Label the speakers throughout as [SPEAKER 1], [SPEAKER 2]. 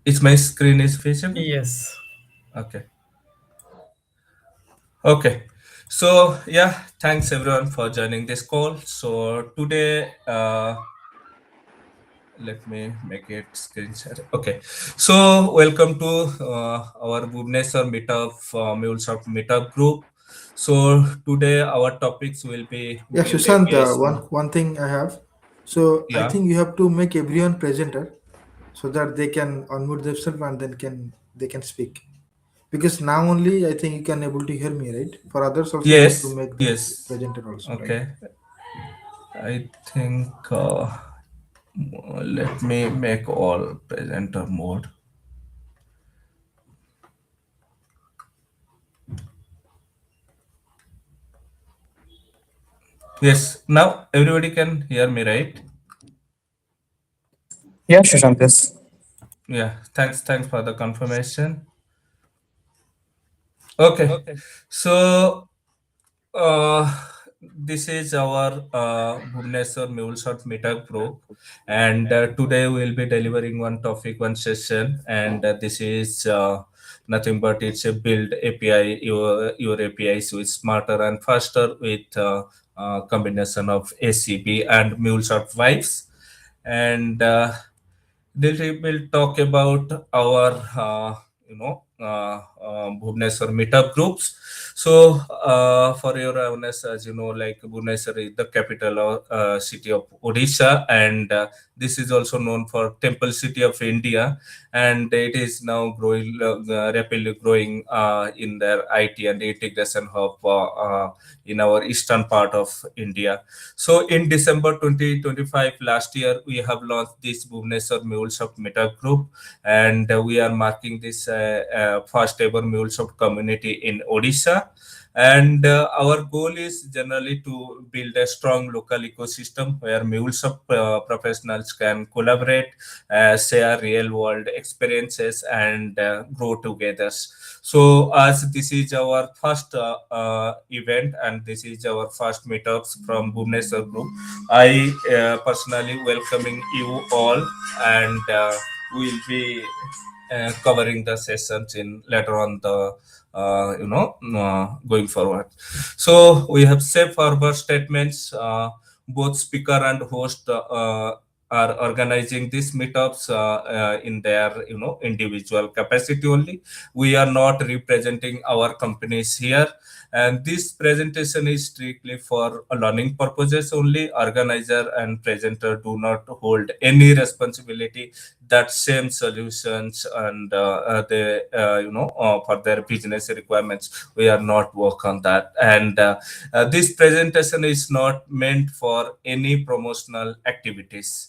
[SPEAKER 1] Is my screen is visible?
[SPEAKER 2] Yes.
[SPEAKER 1] Okay. Okay. So yeah, thanks everyone for joining this call. So today, let me make it screen share. Okay. So welcome to our Bhubaneswar Meetup, MuleSoft Meetup group. So today our topics will be
[SPEAKER 3] Yeah,
[SPEAKER 1] Build
[SPEAKER 3] Sushant,
[SPEAKER 1] APIs.
[SPEAKER 3] one thing I have. So I
[SPEAKER 1] Yeah.
[SPEAKER 3] think you have to make everyone presenter so that they can unmute themselves and then they can speak. Because now only I think you can able to hear me, right? For others also you have to
[SPEAKER 1] Yes.
[SPEAKER 3] make them
[SPEAKER 1] Yes.
[SPEAKER 3] presenter also, right?
[SPEAKER 1] Okay. I think let me make all presenter mode. Yes. Now everybody can hear me, right?
[SPEAKER 2] Yeah, Shashank, yes.
[SPEAKER 1] Yeah. Thanks for the confirmation. Okay. So Uh, this is our Bhubaneswar MuleSoft Meetup group, and today we'll be delivering one topic, one session, and this is nothing but it's a build API, your APIs with smarter and faster with combination of ACB and MuleSoft Vibes, and they will talk about our Bhubaneswar meetup groups. So for your awareness, as you know, like Bhubaneswar is the capital of city of Odisha, and this is also known for temple city of India, and it is now growing rapidly growing in their IT and integration hub in our eastern part of India. So in December 2025 last year, we have launched this Bhubaneswar MuleSoft Meetup group, and we are marking this first ever MuleSoft community in Odisha. And our goal is generally to build a strong local ecosystem where MuleSoft professionals can collaborate, share real world experiences, and grow together. So, as this is our first event and this is our first meetups from Bhubaneswar Group, I personally welcoming you all, and we'll be covering the sessions in later on the going forward. So we have safe harbor statements. Both speaker and host are organizing these meetups in their individual capacity only. We are not representing our companies here, and this presentation is strictly for learning purposes only. Organizer and presenter do not hold any responsibility that same solutions and they for their business requirements. We are not work on that, and this presentation is not meant for any promotional activities.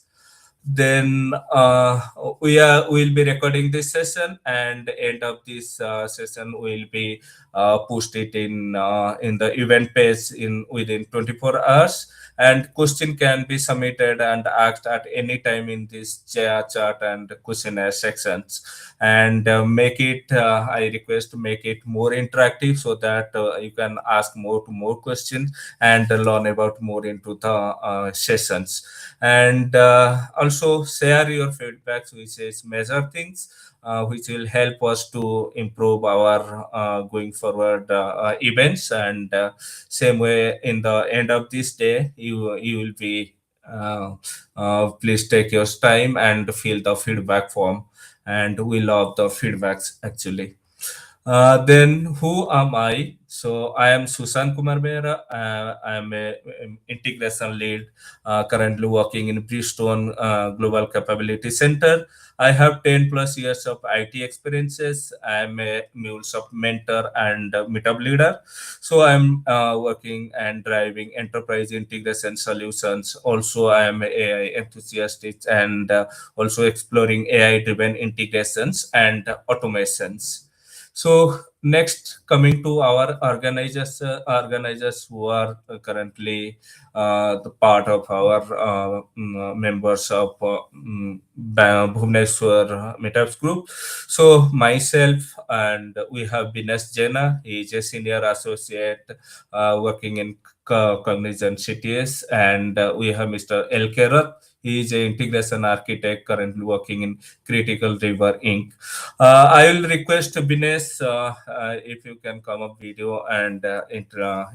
[SPEAKER 1] Then we'll be recording this session, and end of this session will be post it in the event page in within 24 hours, and question can be submitted and asked at any time in this chat and questionnaire sections, and make it I request to make it more interactive so that you can ask more questions and learn about more into the sessions, and also share your feedbacks, which is measure things which will help us to improve our going forward events, and same way in the end of this day you will be please take your time and fill the feedback form, and we love the feedbacks actually. Then who am I? So I am Susan Kumar Behra. I am a integration lead, currently working in Bridgestone Global Capability Center. I have 10 plus years of IT experiences. I am a MuleSoft mentor and meetup leader. So I'm working and driving enterprise integration solutions. Also, I am a AI enthusiast and also exploring AI-driven integrations and automations. So next, coming to our organizers who are currently the part of our members of Bhubaneswar Meetups group. So myself and we have Binesh Jena. He is a senior associate working in Cognizant CTS, and we have Mr. L. Rath. He is an integration architect currently working in Critical River Inc. I will request Bines if you can come up video and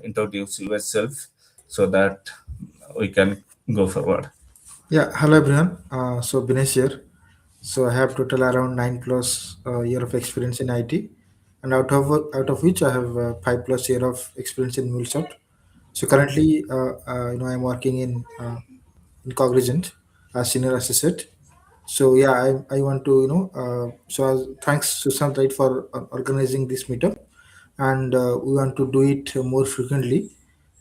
[SPEAKER 1] introduce yourself so that we can go forward.
[SPEAKER 3] Yeah, hello everyone. So Binesh here. So I have total around 9+ year of experience in IT, and out of which I have 5+ year of experience in MuleSoft. So currently, I'm working in Cognizant as senior associate. So yeah, I want to thanks Sushant, right, for organizing this meetup, and we want to do it more frequently,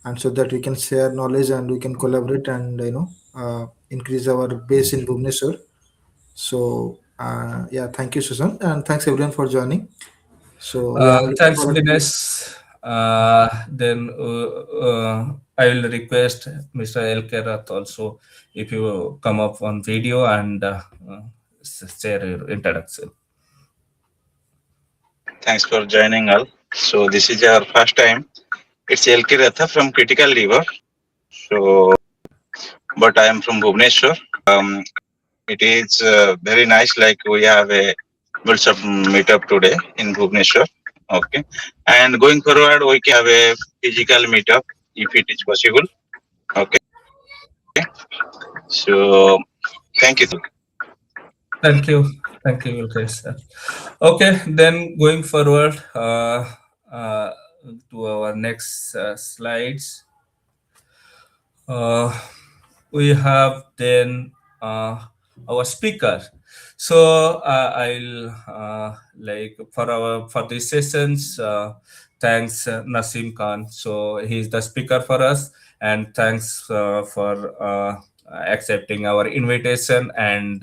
[SPEAKER 3] and so that we can share knowledge and we can collaborate and increase our base in Bhubaneswar. So yeah, thank you, Susan, and thanks everyone for joining. So yeah, I'm looking
[SPEAKER 1] Thanks,
[SPEAKER 3] forward to.
[SPEAKER 1] Bines. Then I will request Mr. Elkerat also if you come up on video and share your introduction.
[SPEAKER 2] Thanks for joining all. So this is our first time. It's LK Ratha from Critical River. So, but I am from Bhubaneswar. It is very nice. Like we have a MuleSoft meetup today in Bhubaneswar. Okay, and going forward, we can have a physical meetup if it is possible. Okay, so thank you.
[SPEAKER 1] Thank you. Thank you, Ulkesh. Okay, then going forward uh, to our next slides. Uh, we have then our speaker. So I'll like for these sessions. Thanks Nasim Khan. So he's the speaker for us, and thanks for accepting our invitation. And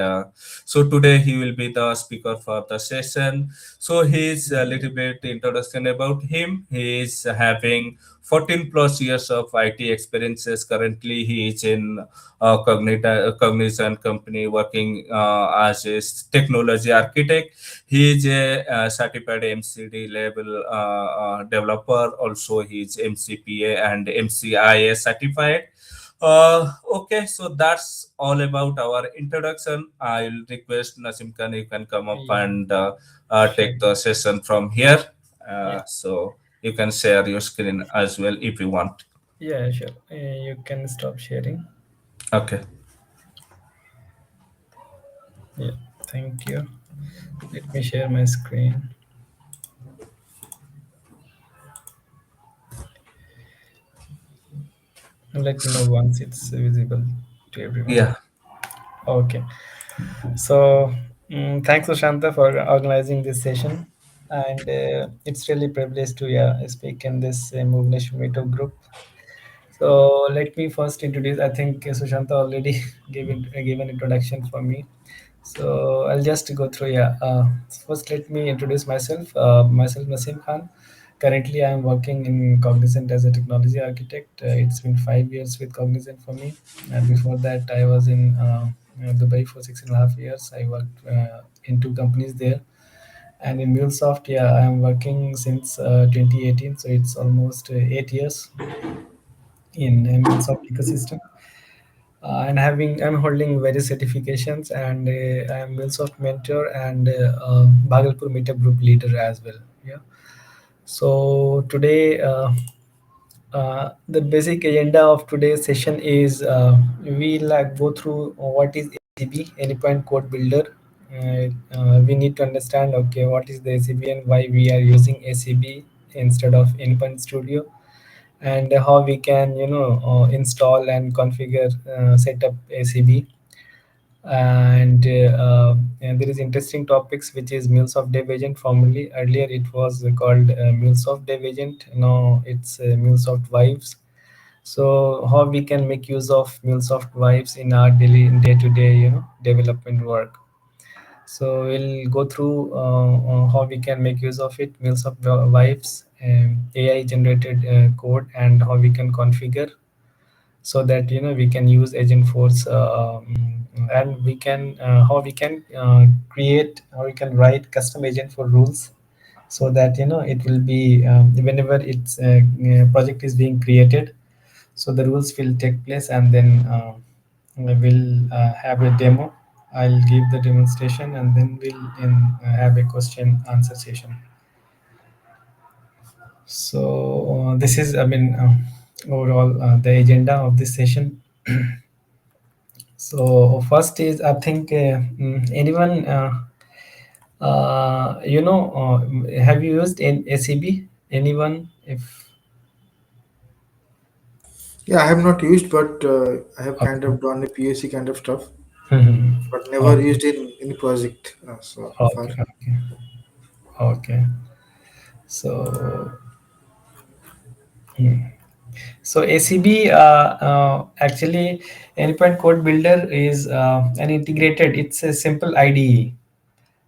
[SPEAKER 1] so today he will be the speaker for the session. So he's a little bit introduction about him. He is having 14 plus years of IT experiences. Currently, he is in Cognizant company working as a technology architect. He is a certified MCD level developer. Also, he is MCPA and MCIA certified. Okay, so that's all about our introduction. I'll request Nasim Khan, you can come up
[SPEAKER 4] Yeah,
[SPEAKER 1] and
[SPEAKER 4] sure.
[SPEAKER 1] take the session from here.
[SPEAKER 4] Yeah,
[SPEAKER 1] So you can share your screen as well if you want.
[SPEAKER 4] yeah, sure. You can stop sharing.
[SPEAKER 1] Okay.
[SPEAKER 4] Yeah, thank you. Let me share my screen. Let me know once it's visible to everyone.
[SPEAKER 1] Yeah.
[SPEAKER 4] Okay. So, thanks, Sushanta, for organizing this session. And it's really privileged to speak in this Movenish Meetup group. So let me first introduce. I think Sushanta already gave an introduction for me. So I'll just go through. First, let me introduce myself. Myself, Nasim Khan. Currently, I'm working in Cognizant as a technology architect. It's been 5 years with Cognizant for me. And before that, I was in Dubai for 6.5 years. I worked in two companies there. And in MuleSoft, I am working since 2018. So it's almost 8 years in MuleSoft ecosystem. And I'm holding various certifications, and I'm MuleSoft mentor and Bhagalpur Meetup group leader as well. Yeah. So today, the basic agenda of today's session is we'll go through what is ACB, Anypoint Code Builder. We need to understand, okay, what is the ACB and why we are using ACB instead of Anypoint Studio, and how we can install and configure set up ACB. And there is interesting topics which is MuleSoft Dev Agent. Formerly, earlier it was called MuleSoft Dev Agent. Now it's MuleSoft Vibes. So how we can make use of MuleSoft Vibes in our daily day-to-day development work. So we'll go through how we can make use of it, MuleSoft Vibes, AI generated code, and how we can configure so that we can use Agentforce, and we can how we can create, how we can write custom agent for rules, so that it will be whenever it's project is being created, so the rules will take place, and then we'll have a demo. I'll give the demonstration and then have a question answer session. So this is, I mean, overall the agenda of this session. So first is, I think, anyone, have you used in ACB? Anyone? If
[SPEAKER 3] Yeah, I have not used, but I have kind
[SPEAKER 4] okay.
[SPEAKER 3] of done a POC kind of stuff, but never
[SPEAKER 4] Okay.
[SPEAKER 3] used in any project so far.
[SPEAKER 4] Okay. Okay. Okay. So, so ACB, actually, Anypoint Code Builder is an integrated. It's a simple IDE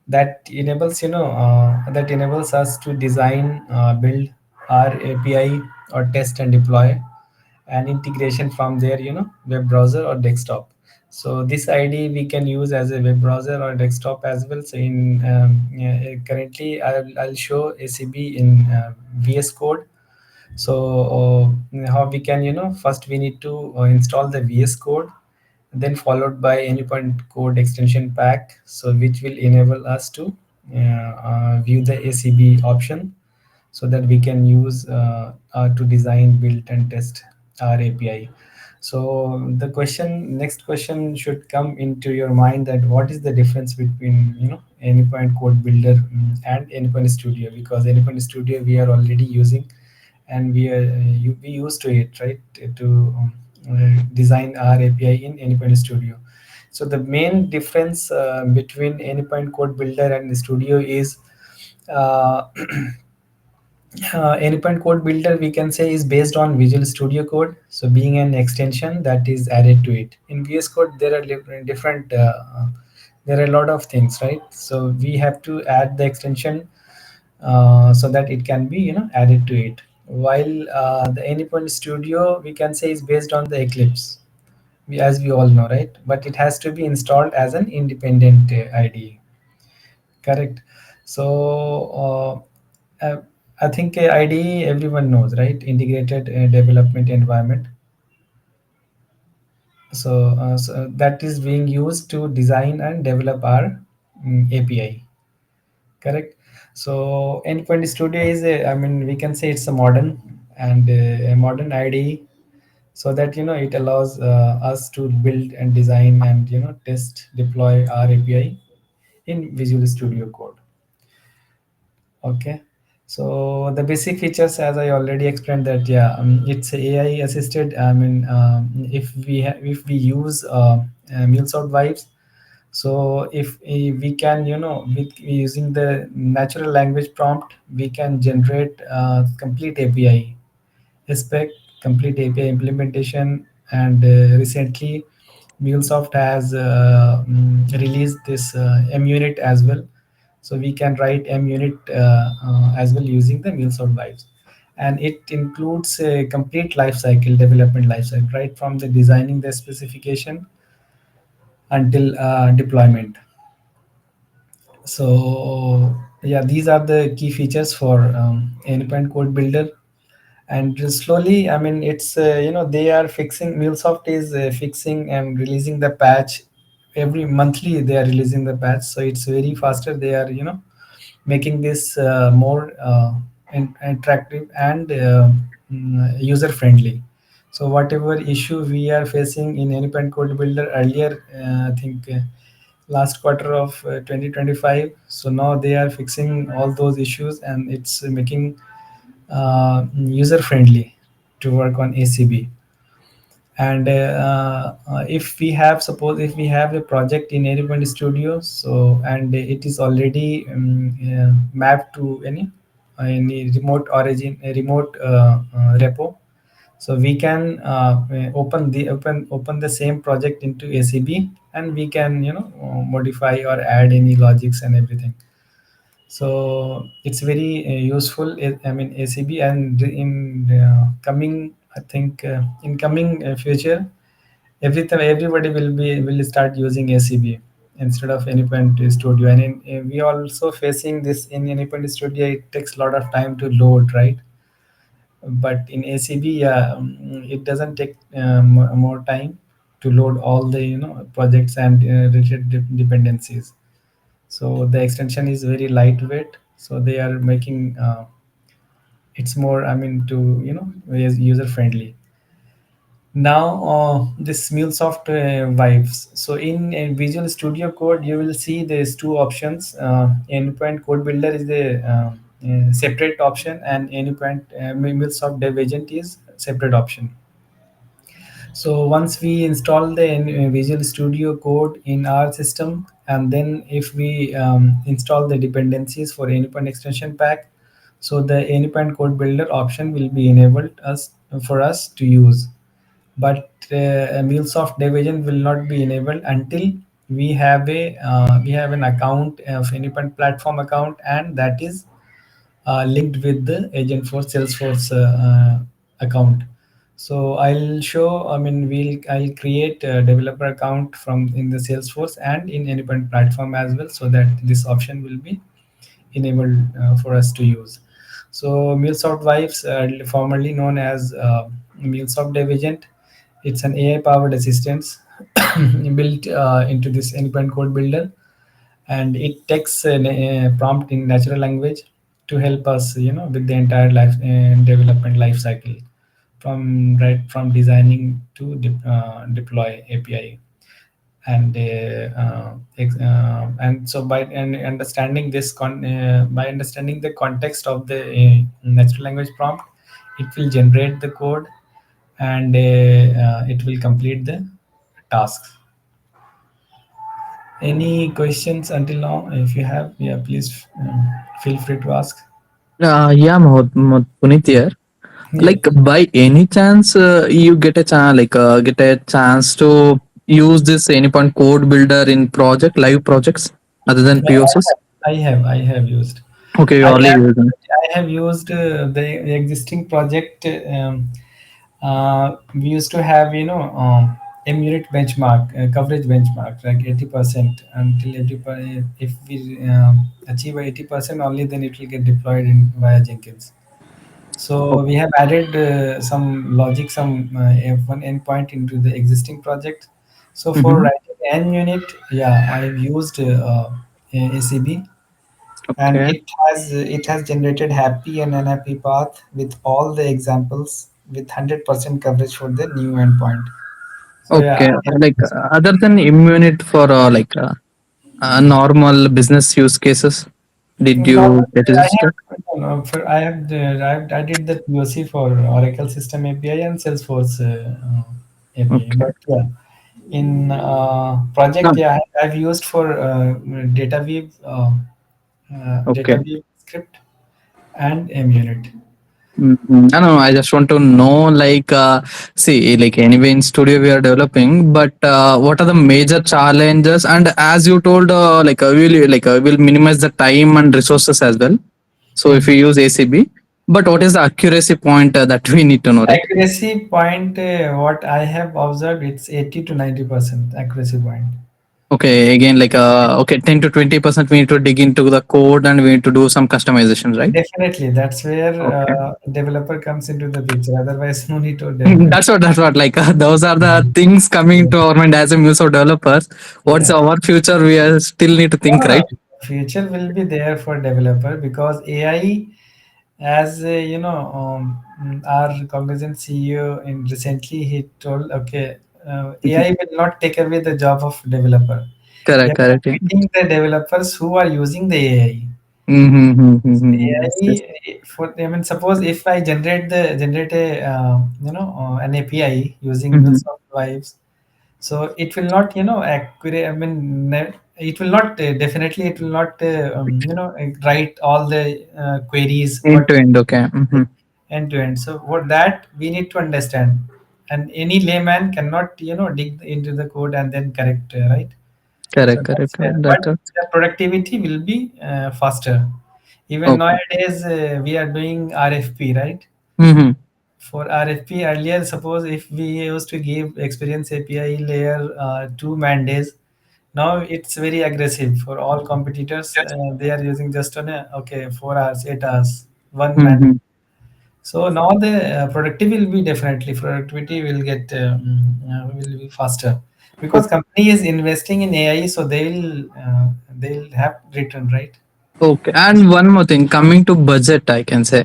[SPEAKER 4] that enables, that enables us to design, build our API or test and deploy, and integration from their, web browser or desktop. So this ID we can use as a web browser or desktop as well. So in yeah, currently I'll show ACB in VS Code. So how we can, first we need to install the VS Code, then followed by Anypoint Code extension pack, so which will enable us to view the ACB option, so that we can use to design, build, and test our API. So the next question should come into your mind, that what is the difference between, Anypoint Code Builder and Anypoint Studio, because Anypoint Studio we are already using, and we used to it, right, to design our API in Anypoint Studio. So the main difference between Anypoint Code Builder and Studio is, uh, Anypoint Code Builder, we can say, is based on Visual Studio Code, so being an extension that is added to it. In VS Code, there are different there are a lot of things, right? So we have to add the extension so that it can be, added to it. While the Anypoint Studio, we can say, is based on the Eclipse, as we all know, right? But it has to be installed as an independent IDE. Correct. So I think IDE everyone knows, right? Integrated Development Environment. So that is being used to design and develop our API. Correct. So Endpoint Studio is I mean, we can say it's a modern and a modern IDE, so that, it allows us to build and design and, test, deploy our API in Visual Studio Code. Okay. So the basic features, as I already explained, that yeah, it's AI assisted. I mean, if we use MuleSoft Vibes, so if we can, with using the natural language prompt, we can generate complete API spec, complete API implementation, and recently MuleSoft has released this MUnit as well. So we can write MUnit as well using the MuleSoft Vibes, and it includes a complete lifecycle, development lifecycle, right from the designing the specification until deployment. So yeah, these are the key features for Anypoint Code Builder. And slowly, I mean, it's they are fixing, MuleSoft is fixing and releasing the patch every monthly. They are releasing the patch, so it's very faster. They are, making this more attractive and user friendly. So whatever issue we are facing in Anypoint Code Builder earlier, I think last quarter of 2025, so now they are fixing all those issues, and it's making user friendly to work on ACB. And if we have, suppose if we have a project in Anypoint Studio, so and it is already mapped to any remote origin, a remote repo, so we can open the same project into ACB, and we can, modify or add any logics and everything. So it's very useful, I mean, ACB. And in coming, I think in coming future, everybody will start using ACB instead of Anypoint Studio. And we also facing this in Anypoint Studio, it takes a lot of time to load, right? But in ACB, yeah, it doesn't take more time. to load all the projects and related dependencies. So the extension is very lightweight, so they are making it's more, I mean, to user friendly. Now, this MuleSoft Vibes. So in Visual Studio Code, you will see there's two options. Anypoint Code Builder is the separate option, and Anypoint MuleSoft Dev Agent is separate option. So once we install the Visual Studio Code in our system, and then if we install the dependencies for Anypoint extension pack, so the Anypoint Code Builder option will be enabled us for us to use. But a MuleSoft Dev Agent will not be enabled until we have an account of Anypoint platform account, and that is linked with the Agentforce Salesforce account. So I'll show. I mean, I'll create a developer account from in the Salesforce and in Anypoint platform as well, so that this option will be enabled for us to use. So MuleSoft Vibes, formerly known as MuleSoft Dev Agent, it's an AI-powered assistant built into this Anypoint Code Builder, and it takes a prompt in natural language to help us, with the entire life development life cycle, from right from designing to deploy API. And so by understanding by understanding the context of the natural language prompt, it will generate the code, and it will complete the tasks. Any questions until now? If you have, yeah, please feel free to ask.
[SPEAKER 5] Yeah, Puneet here.
[SPEAKER 4] Yes.
[SPEAKER 5] Like by any chance, you get a chance, get a chance to use this Anypoint Code Builder in live projects other than
[SPEAKER 4] Yeah,
[SPEAKER 5] POCs.
[SPEAKER 4] I have used.
[SPEAKER 5] Okay, you
[SPEAKER 4] I
[SPEAKER 5] already
[SPEAKER 4] have
[SPEAKER 5] using.
[SPEAKER 4] I have used the existing project. We used to have a unit benchmark, coverage benchmark, like 80%, until 80%. If we achieve 80%, only then it will get deployed in via Jenkins. So we have added some logic, some F1 endpoint into the existing project. So for
[SPEAKER 5] Mm-hmm.
[SPEAKER 4] writing n unit, yeah, I've used ACB, and
[SPEAKER 5] Okay.
[SPEAKER 4] it has generated happy and unhappy path with all the examples with 100% coverage for the new endpoint. So yeah,
[SPEAKER 5] Okay.
[SPEAKER 4] I have
[SPEAKER 5] Like
[SPEAKER 4] used.
[SPEAKER 5] other than Immunit for normal business use cases, did
[SPEAKER 4] Normally,
[SPEAKER 5] you get
[SPEAKER 4] I
[SPEAKER 5] registered?
[SPEAKER 4] have, no, no, for, I have I did the POC for Oracle System API and Salesforce API.
[SPEAKER 5] Okay.
[SPEAKER 4] But yeah, in project,
[SPEAKER 5] No.
[SPEAKER 4] yeah, I've used for
[SPEAKER 5] Okay.
[SPEAKER 4] DataView script and MUnit.
[SPEAKER 5] I don't know. I just want to know, see, like anyway in studio we are developing, but what are the major challenges? And as you told, we'll minimize the time and resources as well. So if
[SPEAKER 4] Mhm.
[SPEAKER 5] we use ACB, but what is the accuracy point that we need to know, right?
[SPEAKER 4] Accuracy point, what I have observed, it's 80 to 90% accuracy point.
[SPEAKER 5] Okay, again, 10 to 20% we need to dig into the code and we need to do some customizations, right?
[SPEAKER 4] Definitely, that's where
[SPEAKER 5] Okay.
[SPEAKER 4] developer comes into the picture. Otherwise, no need to develop.
[SPEAKER 5] That's what those are the things coming to our mind as a MuleSoft developers. What's
[SPEAKER 4] Yeah.
[SPEAKER 5] our future? We are still need to
[SPEAKER 4] No,
[SPEAKER 5] think,
[SPEAKER 4] no, no.
[SPEAKER 5] right?
[SPEAKER 4] Future will be there for developer, because AI, as our Cognizant CEO in recently he told, okay, AI will not take away the job of developer. We
[SPEAKER 5] Correct,
[SPEAKER 4] are
[SPEAKER 5] correct. Yeah.
[SPEAKER 4] competing the developers who are using the AI.
[SPEAKER 5] Yes, yes.
[SPEAKER 4] AI, for, I mean, suppose if I generate a an API using
[SPEAKER 5] Mhm.
[SPEAKER 4] MuleSoft Vibes, so it will not accurate. I mean, it will not definitely it will not write all the queries
[SPEAKER 5] End
[SPEAKER 4] what
[SPEAKER 5] to end. Okay. Hmm.
[SPEAKER 4] end to end. So for that we need to understand, and any layman cannot dig into the code and then correct, right? So
[SPEAKER 5] Correct, correct,
[SPEAKER 4] that's
[SPEAKER 5] correct.
[SPEAKER 4] where, but
[SPEAKER 5] That.
[SPEAKER 4] the productivity will be faster. Even
[SPEAKER 5] Okay.
[SPEAKER 4] nowadays, we are doing RFP, right?
[SPEAKER 5] Mm-hmm.
[SPEAKER 4] For RFP earlier, suppose if we used to give experience API layer 2 man days, now it's very aggressive for all competitors. They are using just on a, okay, 4 hours, 8 hours, 1 man.
[SPEAKER 5] Mm-hmm.
[SPEAKER 4] So now the productivity will be definitely productivity will get will be faster because company is investing in AI, so they'll have return, right?
[SPEAKER 5] Okay. And one more thing, coming to budget, I can say.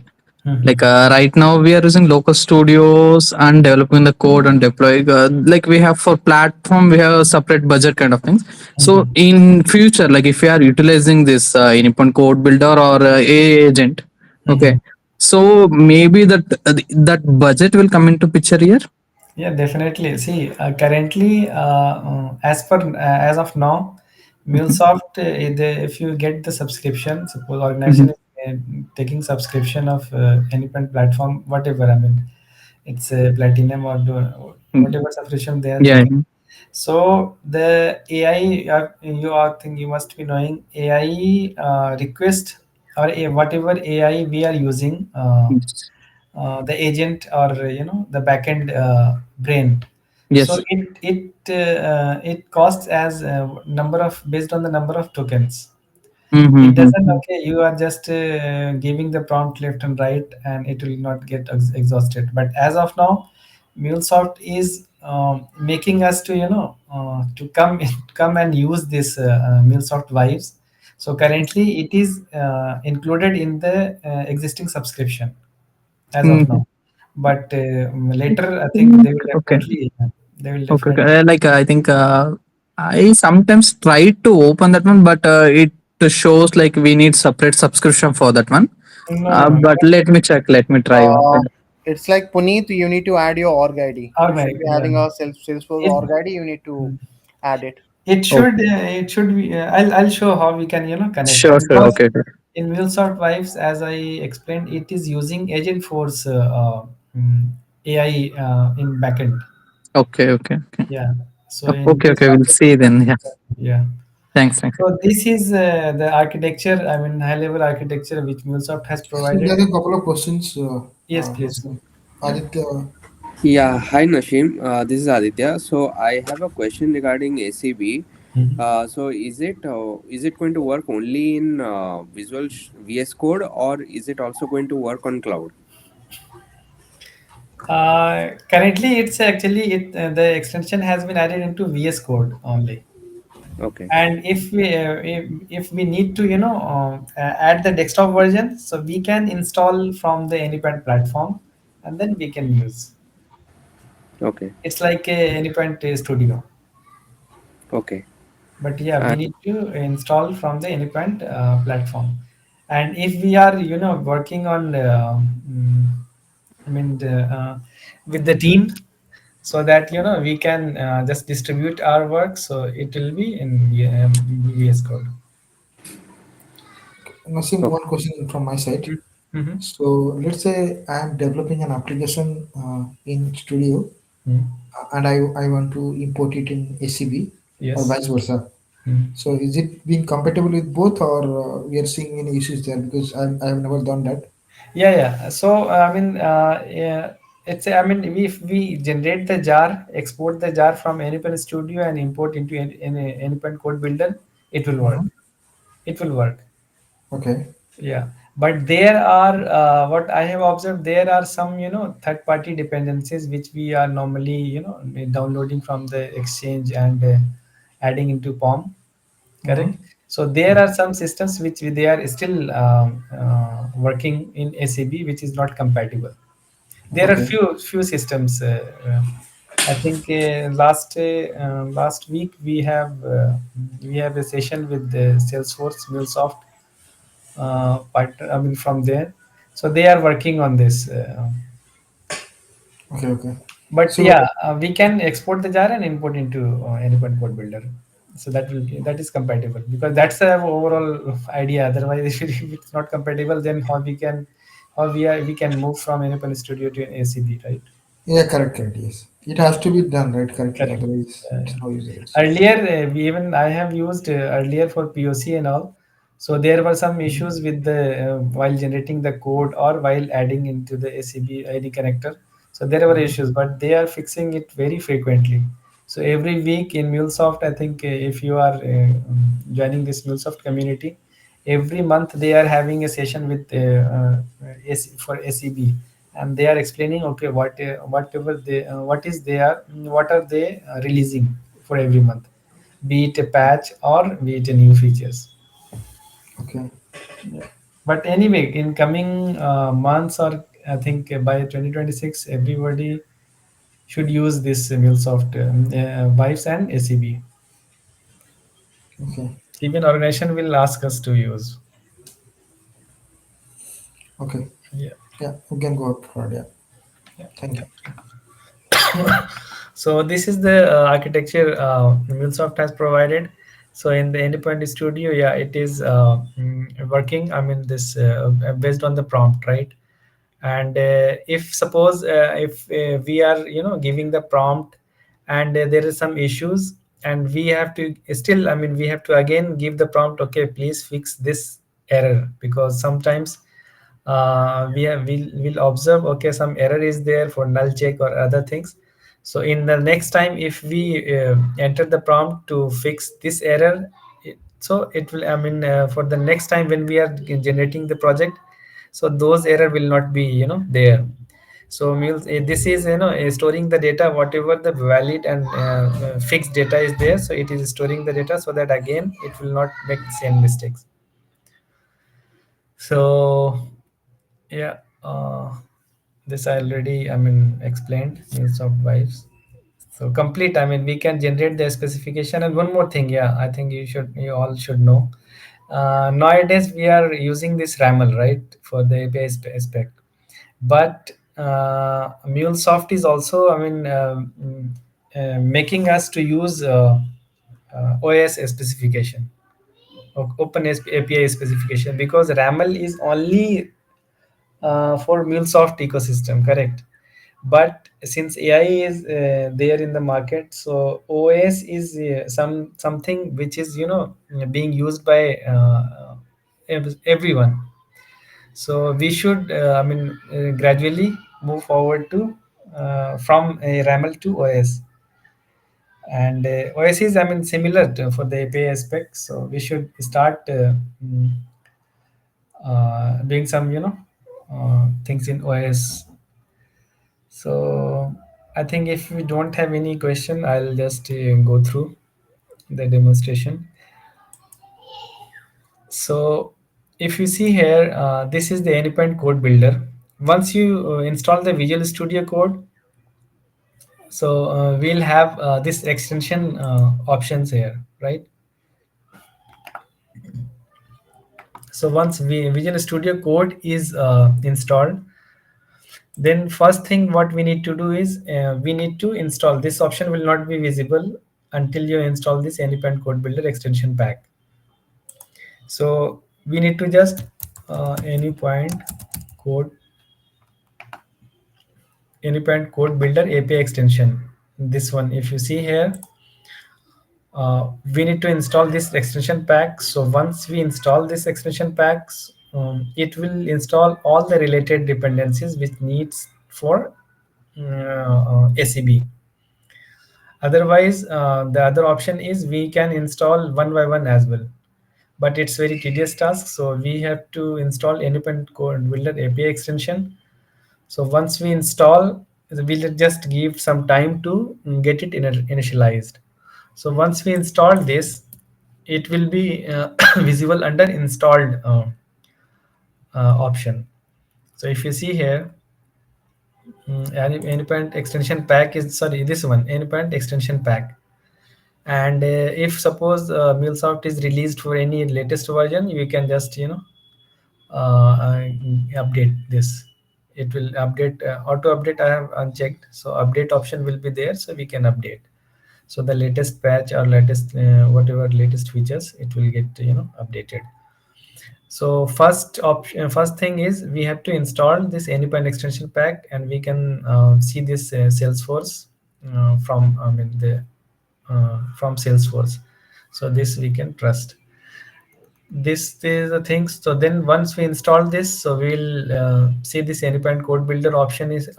[SPEAKER 5] Like right now, we are using local studios and developing the code and deploying. Like we have for platform, we have a separate budget kind of things. So
[SPEAKER 4] Mhm.
[SPEAKER 5] in future, like if we are utilizing this Anypoint Code Builder or AI agent, okay.
[SPEAKER 4] Mhm.
[SPEAKER 5] So maybe that budget will come into picture here.
[SPEAKER 4] Yeah, definitely. See, currently, as of now,
[SPEAKER 5] Mhm.
[SPEAKER 4] MuleSoft, if you get the subscription, suppose
[SPEAKER 5] Mhm.
[SPEAKER 4] organization is taking subscription of any platform, whatever. I mean, it's a platinum or
[SPEAKER 5] Mhm.
[SPEAKER 4] whatever subscription they are
[SPEAKER 5] Yeah.
[SPEAKER 4] taking. So the AI, you are think you must be knowing AI request or whatever AI we are using.
[SPEAKER 5] Yes.
[SPEAKER 4] The agent or the backend brain. So
[SPEAKER 5] Yes.
[SPEAKER 4] it costs as number of based on the number of tokens. It doesn't,
[SPEAKER 5] Mm-hmm.
[SPEAKER 4] okay, you are just giving the prompt left and right and it will not get exhausted. But as of now, MuleSoft is making us to to come and use this MuleSoft Vibes. So currently it is included in the existing subscription as of
[SPEAKER 5] Mm-hmm.
[SPEAKER 4] now. But later, I think
[SPEAKER 5] think okay,
[SPEAKER 4] they will
[SPEAKER 5] okay,
[SPEAKER 4] definitely.
[SPEAKER 5] okay. Like I think I sometimes try to open that one, but it shows like we need separate subscription for that one.
[SPEAKER 4] No, no, no.
[SPEAKER 5] But let me check. Let me try one.
[SPEAKER 6] Uh, it's like Puneet, you need to add your org ID.
[SPEAKER 4] All
[SPEAKER 6] You should
[SPEAKER 4] right,
[SPEAKER 6] be
[SPEAKER 4] yeah.
[SPEAKER 6] having a Salesforce
[SPEAKER 4] It
[SPEAKER 6] org ID. You need to add it.
[SPEAKER 5] Okay.
[SPEAKER 4] it should be. I'll show how we can connect
[SPEAKER 5] Sure, sure.
[SPEAKER 4] because
[SPEAKER 5] Okay, okay,
[SPEAKER 4] in MuleSoft Vibes, as I explained, it is using Agentforce AI in backend.
[SPEAKER 5] okay, okay, okay.
[SPEAKER 4] Yeah. So in
[SPEAKER 5] Okay,
[SPEAKER 4] this
[SPEAKER 5] okay. We'll see then. Yeah.
[SPEAKER 4] yeah.
[SPEAKER 5] Thanks, thanks.
[SPEAKER 4] So this is the architecture. I mean, high level architecture which MuleSoft has
[SPEAKER 3] So
[SPEAKER 4] provided.
[SPEAKER 3] there are a couple of questions.
[SPEAKER 4] Yes, please.
[SPEAKER 3] So
[SPEAKER 4] Yeah.
[SPEAKER 3] Aditya,
[SPEAKER 7] Yeah, hi Nashim. This is Aditya. So I have a question regarding ACB.
[SPEAKER 4] Mhm.
[SPEAKER 7] Is it going to work only in VS Code, or is it also going to work on cloud?
[SPEAKER 4] Currently, it's actually the extension has been added into VS Code only.
[SPEAKER 7] Okay,
[SPEAKER 4] And if we need to add the desktop version, so we can install from the Anypoint platform, and then we can use.
[SPEAKER 7] okay,
[SPEAKER 4] It's like a Anypoint studio.
[SPEAKER 7] okay.
[SPEAKER 4] But yeah, we
[SPEAKER 7] And
[SPEAKER 4] need to install from the Anypoint platform. And if we are working on I mean with the team, so that we can just distribute our work, so it will be in VS Code.
[SPEAKER 3] Nasim,
[SPEAKER 7] okay,
[SPEAKER 3] one question from my side.
[SPEAKER 4] Mm-hmm.
[SPEAKER 3] So let's say I am developing an application in Studio and I want to import it in ACB or
[SPEAKER 4] Yes.
[SPEAKER 3] vice versa.
[SPEAKER 4] Mhm.
[SPEAKER 3] So is it being compatible with both or we are seeing any issues there because I have never done that.
[SPEAKER 4] Yeah, yeah. So I mean, yeah, it's I mean, if we generate the jar, export the jar from Anypen Studio and import into Anypen Code Builder, it will work.
[SPEAKER 3] Mhm.
[SPEAKER 4] It will work.
[SPEAKER 3] Okay.
[SPEAKER 4] Yeah, but there are what I have observed. There are some third-party dependencies which we are normally downloading from the Exchange and adding into POM. Correct.
[SPEAKER 3] Mhm.
[SPEAKER 4] So there are some systems which they are still working in ACB, which is not compatible. There are
[SPEAKER 3] Okay.
[SPEAKER 4] few systems. I think last week we have a session with the Salesforce MuleSoft partner. I mean from there, so they are working on this.
[SPEAKER 3] Okay. Okay.
[SPEAKER 4] But
[SPEAKER 3] So
[SPEAKER 4] yeah, we can export the jar and import into Anypoint Code Builder. So that is compatible because that's the overall idea. Otherwise, if it's not compatible, then we can move from Anypoint Studio to an ACB, right?
[SPEAKER 3] yeah, correct, correct. Yes, it has to be done right correctly.
[SPEAKER 4] Correct.
[SPEAKER 3] Otherwise,
[SPEAKER 4] Yeah,
[SPEAKER 3] it's
[SPEAKER 4] yeah.
[SPEAKER 3] no use. It's,
[SPEAKER 4] Earlier, we even I have used earlier for POC and all. So there were some
[SPEAKER 3] Mhm.
[SPEAKER 4] issues with the while generating the code or while adding into the ACB ID connector. So there were
[SPEAKER 3] Mhm.
[SPEAKER 4] issues, but they are fixing it very frequently. So every week in MuleSoft, I think if you are joining this MuleSoft community, every month they are having a session with for ACB, and they are explaining, okay, whatever they what are they releasing for every month, be it a patch or be it a new features.
[SPEAKER 3] Okay.
[SPEAKER 4] Yeah. But anyway, in coming months, or I think by 2026, everybody should use this MuleSoft Vibes and ACB.
[SPEAKER 3] Okay.
[SPEAKER 4] Even organization will ask us to use.
[SPEAKER 3] Okay.
[SPEAKER 4] Yeah.
[SPEAKER 3] Yeah, we can go forward. Yeah.
[SPEAKER 4] Yeah.
[SPEAKER 3] Thank you.
[SPEAKER 4] So this is the architecture MuleSoft has provided. So in the Anypoint Studio, yeah, it is working. I mean, this based on the prompt, right? And if suppose if we are giving the prompt, and there is some issues, and we have to still, I mean, we have to again give the prompt, okay, please fix this error, because sometimes we'll observe, okay, some error is there for null check or other things. So in the next time, if we enter the prompt to fix this error, so it will, I mean, for the next time when we are generating the project, so those error will not be there. So this is storing the data, whatever the valid and fixed data is there, so it is storing the data so that again it will not make the same mistakes. So yeah, this I already, I mean, explained MuleSoft Vibes. So complete, I mean, we can generate the specification. And one more thing, yeah, I think you all should know. Nowadays we are using this RAML, right, for the API aspect. But MuleSoft is also, I mean, making us to use OS specification, Open API specification, because RAML is only for MuleSoft ecosystem, correct? But since AI is there in the market, so OS is something which is being used by everyone. So we should, I mean, gradually move forward to from RAML to OS. And OS is, I mean, similar for the API aspect. So we should start doing some things in OS. So I think if we don't have any question, I'll just go through the demonstration. So if you see here, this is the Anypoint Code Builder. Once you install the Visual Studio Code, so we'll have this extension options here, right? So once Visual Studio Code is installed, then first thing what we need to do is we need to install. This option will not be visible until you install this Anypoint Code Builder extension pack. So we need to just Anypoint Code Builder API extension. This one, if you see here, we need to install this extension pack. So once we install this extension packs, it will install all the related dependencies which needs for ACB. Otherwise, the other option is we can install one by one as well, but it's very tedious task. So we have to install Anypoint Code Builder API extension. So once we install, we'll just give some time to get it initialized. So once we install this, it will be visible under installed option. So if you see here, Anypoint extension pack is, sorry, this one, Anypoint extension pack. And if suppose MuleSoft is released for any latest version, you can just update this. It will update, auto update I have unchecked, so update option will be there, so we can update. So the latest patch or latest whatever latest features, it will get updated. So first thing is we have to install this Anypoint extension pack, and we can see this Salesforce from, I mean, the from Salesforce. So this we can trust. This is the things. So then once we install this, so we'll see this Anypoint Code Builder option is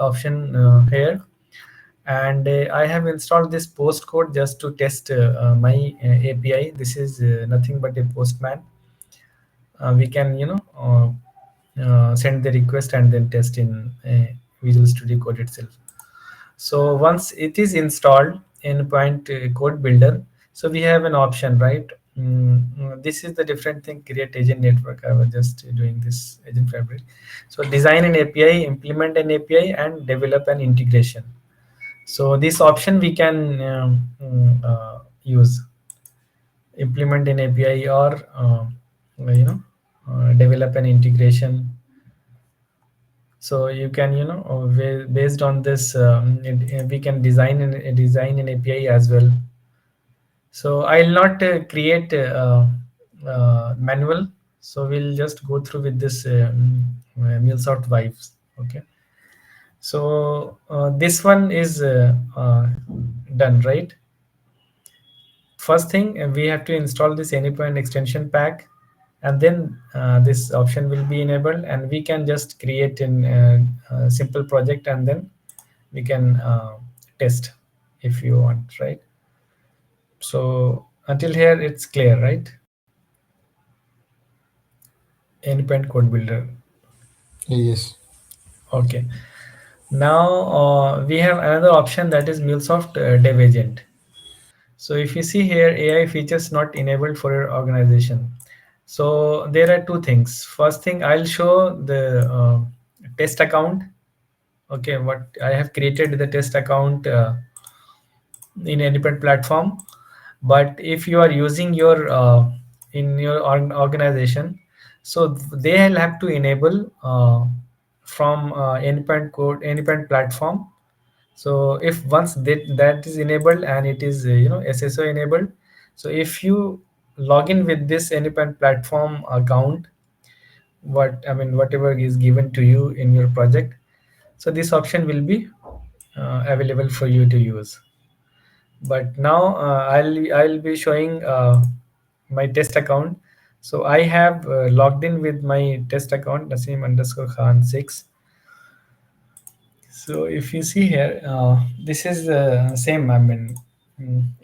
[SPEAKER 4] here. And I have installed this postcode just to test my API. This is nothing but a postman. We can send the request and then test in Visual Studio Code itself. So once it is installed Anypoint Code Builder, so we have an option, right? This is the different thing, create agent network. I was just doing this agent fabric. So design an API, implement an API, and develop an integration. So this option we can use, implement an API or develop an integration. So you can based on this we can design an API as well. So I'll not create manual, so we'll just go through with this MuleSoft Vibes. Okay, so this one is done, right? First thing, we have to install this Anypoint extension pack, and then this option will be enabled, and we can just create a simple project, and then we can test if you want, right? So until here it's clear, right? Anypoint Code Builder.
[SPEAKER 3] Yes.
[SPEAKER 4] Okay, now we have another option, that is MuleSoft Dev Agent. So if you see here, AI features not enabled for your organization. So there are two things. First thing, I'll show the test account. Okay, what I have created the test account in Anypoint platform. But if you are using your in your organization, so they'll have to enable from Anypoint platform. So if once that is enabled and it is SSO enabled, so if you log in with this Anypoint platform account, whatever is given to you in your project, so this option will be available for you to use. But now I'll be showing my test account. So I have logged in with my test account, Naseem_Khan6. So if you see here, this is the same,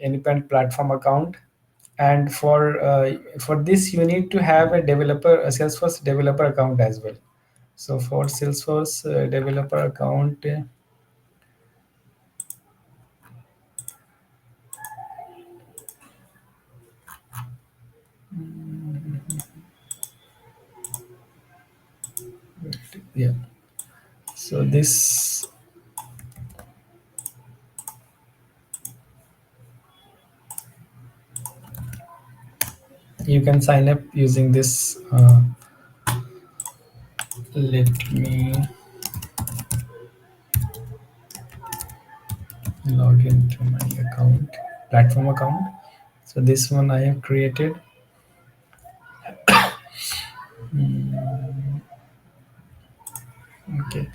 [SPEAKER 4] Anypoint platform account. And for this, you need to have a Salesforce developer account as well. So for Salesforce developer account, yeah. So this, you can sign up using this. Let me log into my account, platform account. So this one I have created. Okay,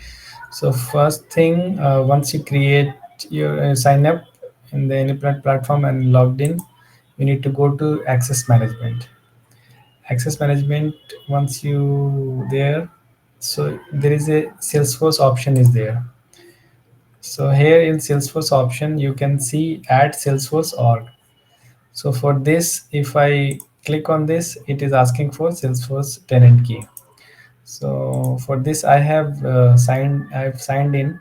[SPEAKER 4] so first thing, once you create your sign up in the Anypoint platform and logged in, you need to go to access management. Once you there, so there is a Salesforce option is there. So here in Salesforce option, you can see add Salesforce org. So for this, if I click on this, it is asking for Salesforce tenant key. So for this, I have signed in.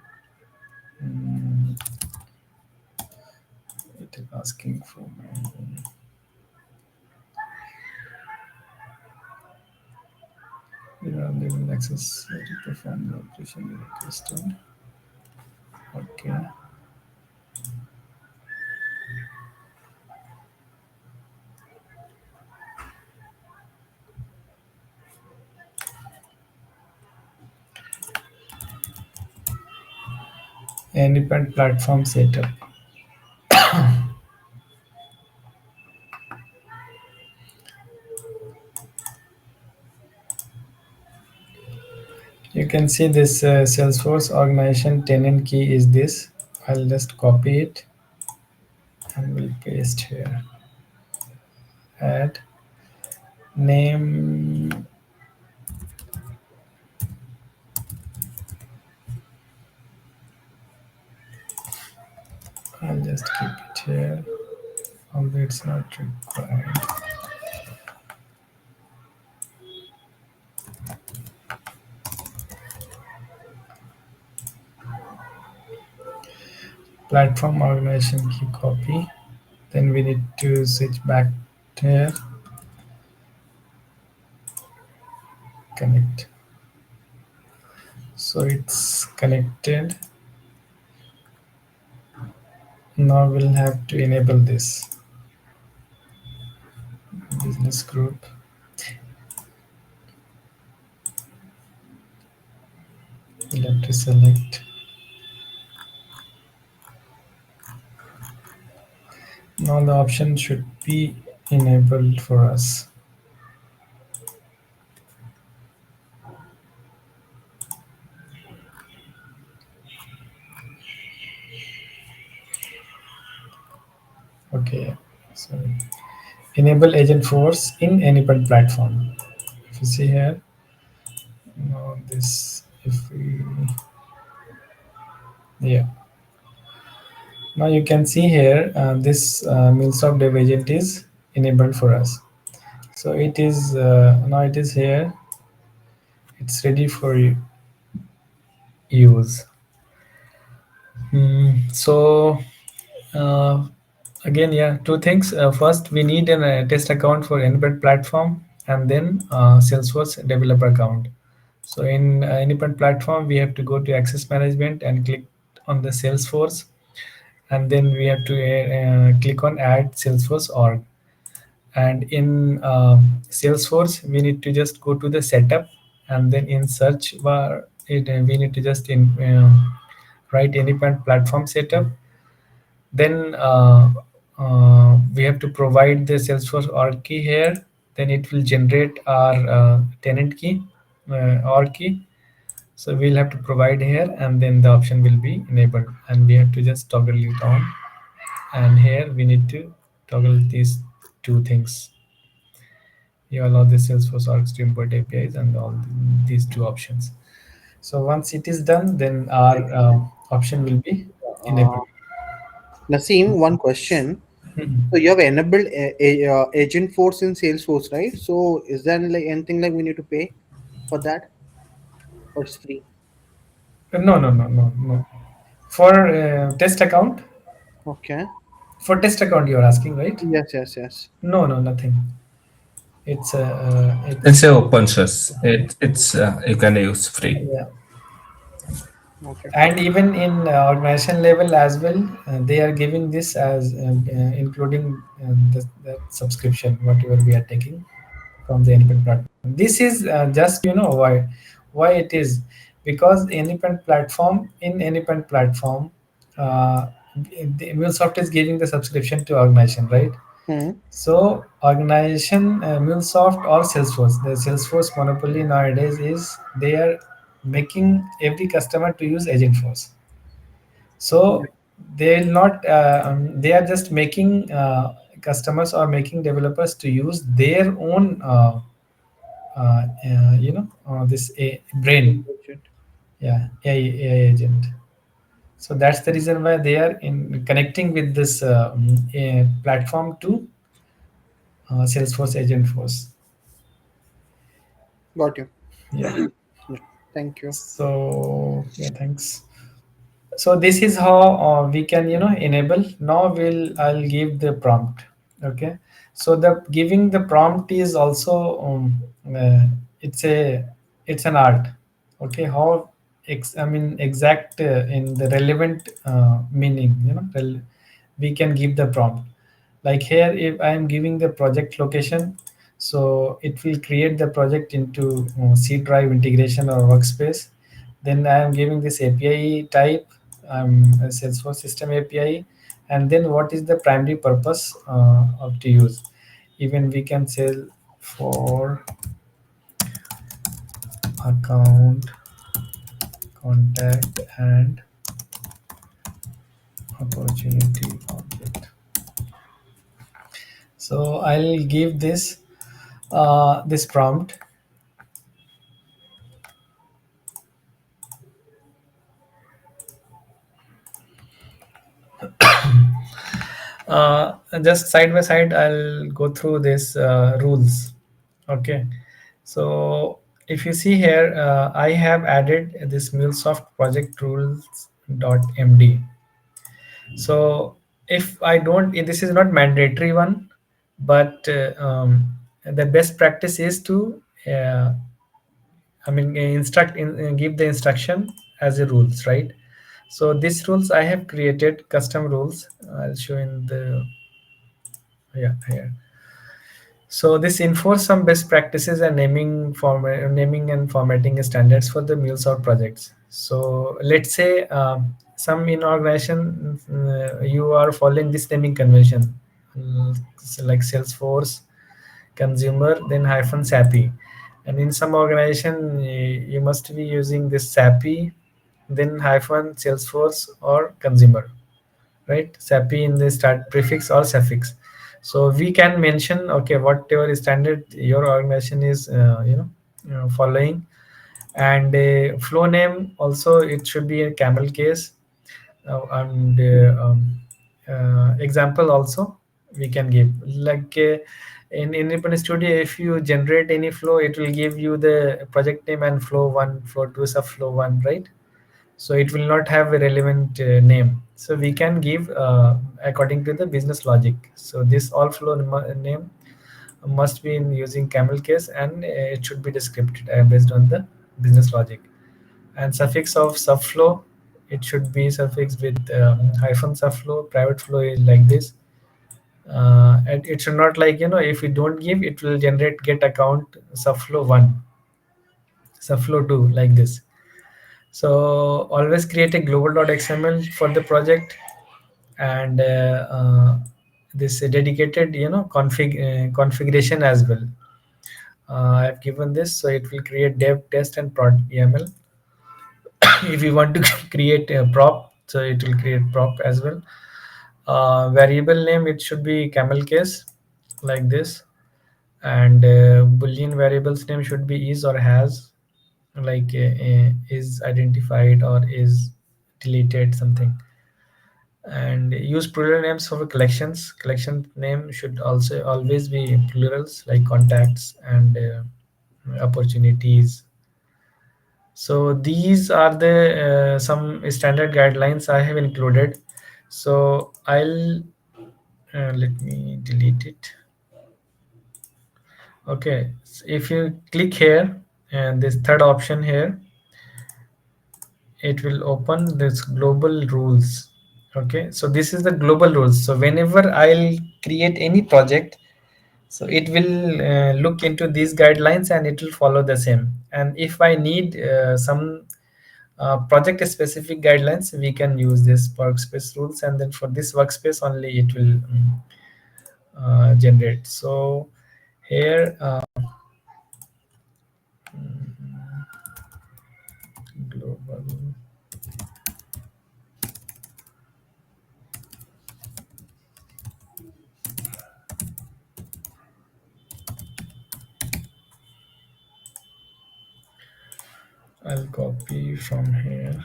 [SPEAKER 4] It is asking for my access to perform the operation requested. Okay. Anypoint platform setup. You can see this Salesforce organization tenant key is this. I'll just copy it and we'll paste here. Add name. I'll just keep it here, although it's not required. platform organization key copy. Then we need to switch back here, connect. So it's connected. Now we'll have to enable this business group. We'll have to select. Now the option should be enabled for us. Okay, so enable Agentforce in Anypoint platform. If you see here, now this, if we, yeah, now you can see here this MuleSoft Dev Agent is enabled for us. So it is now it is here. It's ready for use. So uh, again, yeah, two things. First, we need a test account for Anypoint platform, and then Salesforce developer account. So in Anypoint platform, we have to go to access management and click on the Salesforce, and then we have to click on add Salesforce org. And in Salesforce, we need to just go to the setup, and then in search bar, we need to just write Anypoint platform setup. Then we have to provide the Salesforce org key here. Then it will generate our tenant key, org key. So we'll have to provide here, and then the option will be enabled, and we have to just toggle it on. And here we need to toggle these two things. You allow the Salesforce orgs to import APIs and all these two options. So once it is done, then our option will be enabled.
[SPEAKER 6] Naseem, one question. So you have enabled Agentforce in Salesforce, right? So is there like anything like we need to pay for that, or it's free?
[SPEAKER 4] No. For test account,
[SPEAKER 6] Okay.
[SPEAKER 4] you are asking, right?
[SPEAKER 6] Yes.
[SPEAKER 4] No, nothing. It's
[SPEAKER 1] It's a open source. It's you can use free.
[SPEAKER 4] yeah.
[SPEAKER 6] Okay.
[SPEAKER 4] And even in organization level as well, they are giving this as including the subscription, whatever we are taking from the Anypoint platform. This is just why it is, because Anypoint platform, in Anypoint platform, MuleSoft is giving the subscription to organization, right?
[SPEAKER 6] Hmm.
[SPEAKER 4] So organization, MuleSoft or Salesforce, the Salesforce monopoly nowadays is they are making every customer to use Agentforce. So they will not. They are just making customers or making developers to use their own. This brain.
[SPEAKER 6] Agent.
[SPEAKER 4] Yeah, AI agent. So that's the reason why they are in connecting with this platform to Salesforce Agentforce.
[SPEAKER 6] Got you.
[SPEAKER 4] Yeah.
[SPEAKER 6] Yeah. Thank you.
[SPEAKER 4] So yeah, thanks. So this is how we can enable. Now I'll give the prompt. Okay. So the giving the prompt is also uh, it's a it's an art. Okay. How exact in the relevant meaning, we can give the prompt. Like here, if I am giving the project location, so it will create the project into C drive integration or workspace. Then I am giving this API type, a Salesforce system API, and then what is the primary purpose of to use. Even we can say for account, contact, and opportunity object. So I'll give this prompt. Just side by side, I'll go through these rules. Okay. So if you see here, I have added this MuleSoft project rules.md. So if I don't, this is not mandatory one, but the best practice is to give the instruction as a rules, right? So these rules I have created custom rules. I'll show in the, yeah, here. So this enforce some best practices and naming and formatting standards for the MuleSoft projects. So let's say some in organization you are following this naming convention, so like Salesforce, consumer, then hyphen SAPI, and in some organization you must be using this SAPI, then hyphen Salesforce or consumer, right? SAPI in the start prefix or suffix. So we can mention, okay, whatever standard your organization is following. And flow name also, it should be a camel case. And example also we can give, like in Independent Studio, if you generate any flow, it will give you the project name and flow 1, flow 2, sub flow 1, right? So it will not have a relevant name, so we can give according to the business logic. So this all flow name must be in using camel case, and it should be descripted based on the business logic. And suffix of subflow, it should be suffixed with hyphen subflow. Private flow is like this. And it should not, like, if we don't give, it will generate get account subflow 1, subflow 2, like this. So always create a global.xml for the project. And this dedicated configuration as well. I've given this, so it will create dev, test, and prod YAML. If you want to create a prop, so it will create prop as well. Variable name, it should be camel case, like this. And boolean variables name should be is or has, like is identified or is deleted, something. And use plural names for collections. Collection name should also always be plurals, like contacts and opportunities. So these are the some standard guidelines I have included. So I'll let me delete it. Okay, so if you click here and this third option here, it will open this global rules. Okay, so this is the global rules. So whenever I'll create any project, so it will look into these guidelines and it will follow the same. And if I need some project specific guidelines, we can use this workspace rules, and then for this workspace only it will generate. So here global, I'll copy from here.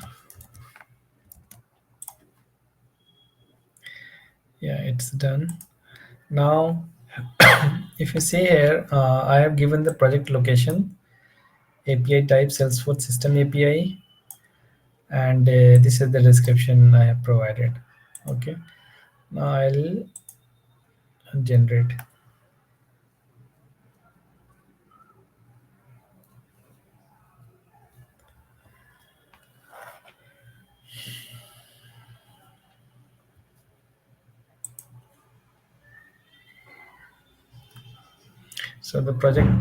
[SPEAKER 4] Yeah, it's done. Now if you see here, I have given the project location, API type Salesforce system API, and this is the description I have provided. Okay, now I'll generate. So the project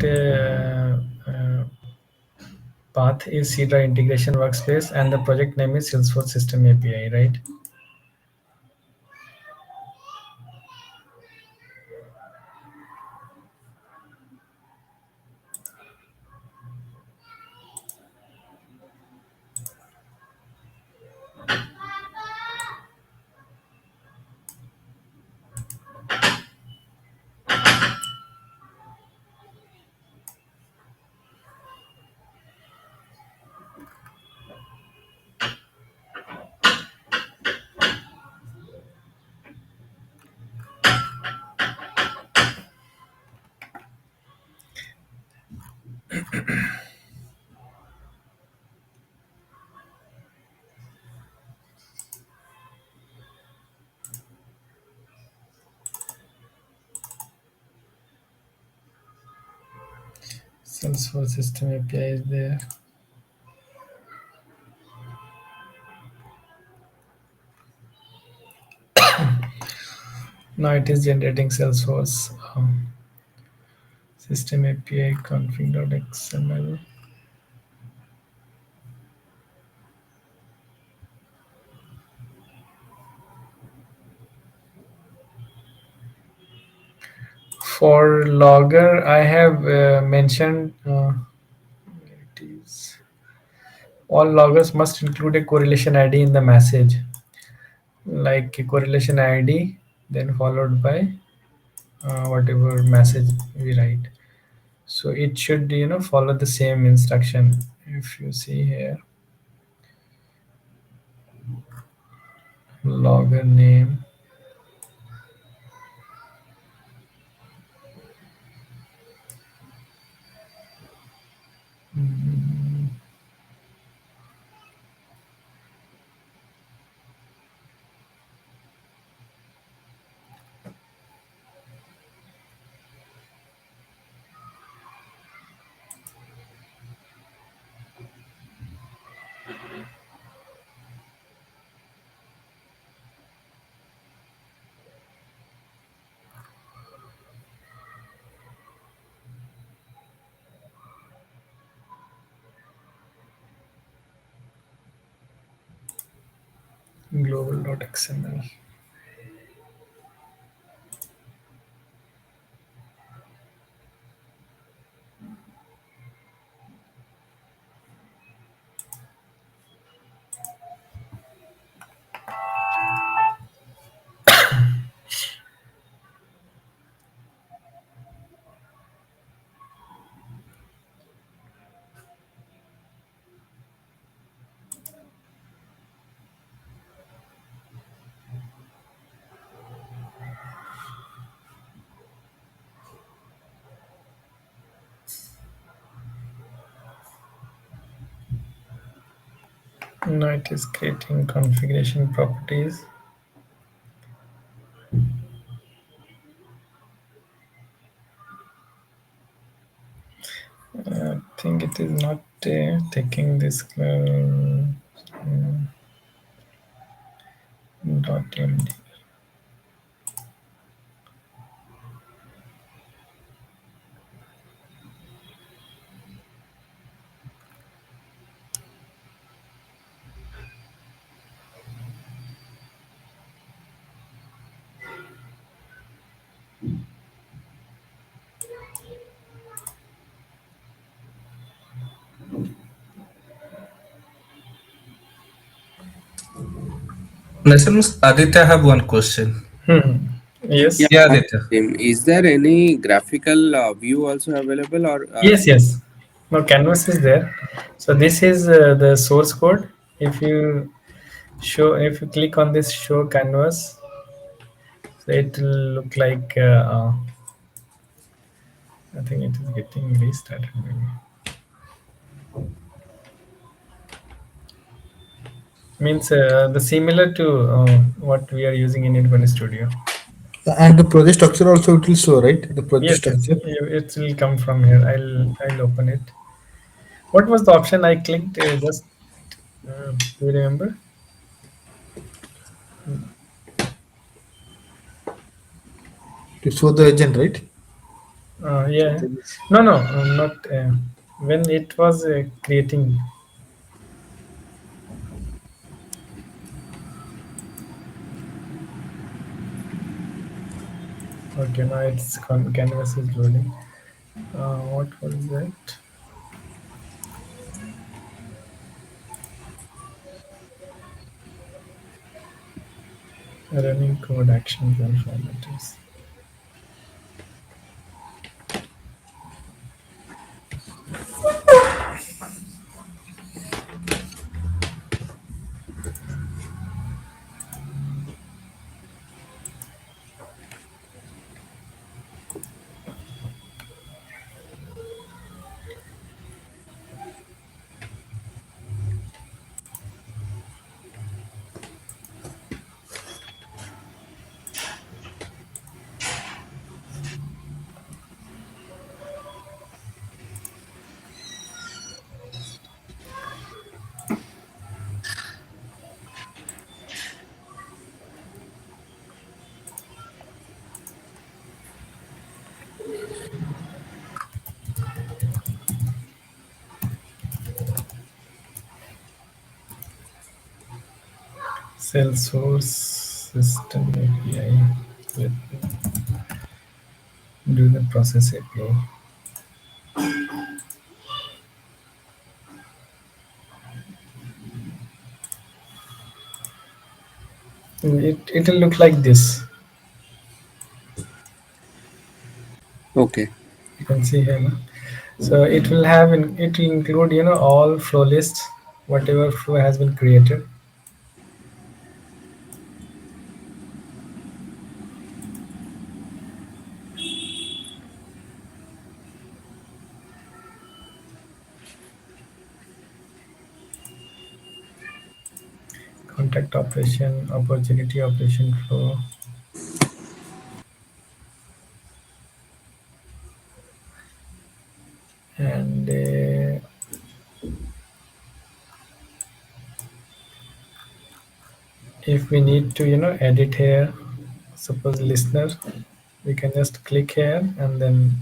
[SPEAKER 4] path is Cedar Integration Workspace, and the project name is Salesforce System API, right? Salesforce system API is there. Now it is generating Salesforce system API config.xml. For logger, I have mentioned it is all loggers must include a correlation ID in the message, like a correlation ID, then followed by whatever message we write. So it should follow the same instruction. If you see here, logger name. Global.xml. Now it is creating configuration properties. I think it is not taking this .md.
[SPEAKER 1] Nasim, Aditya, I have one question.
[SPEAKER 4] Yes.
[SPEAKER 1] Yeah, Aditya.
[SPEAKER 7] Is there any graphical view also available, or
[SPEAKER 4] Yes. No, canvas is there. So this is the source code. If you click on this show canvas, so it will look like I think it is getting restarted maybe. Means the similar to what we are using in Anypoint Studio.
[SPEAKER 3] And the project structure also it will show, right? The project
[SPEAKER 4] Yes,
[SPEAKER 3] structure.
[SPEAKER 4] it will come from here. I'll open it. What was the option I clicked? Just do you remember?
[SPEAKER 3] To show the agent, right?
[SPEAKER 4] Yeah. No, not when it was creating. Okay, now it's canvas is loading. What was that? Running code actions and formatters. Salesforce system API. Let me do the process API. It will look like this.
[SPEAKER 7] Okay.
[SPEAKER 4] You can see here. No? So it will have it will include all flow lists, whatever flow has been created. Contact operation, opportunity operation flow. And if we need to edit here, suppose listener, we can just click here and then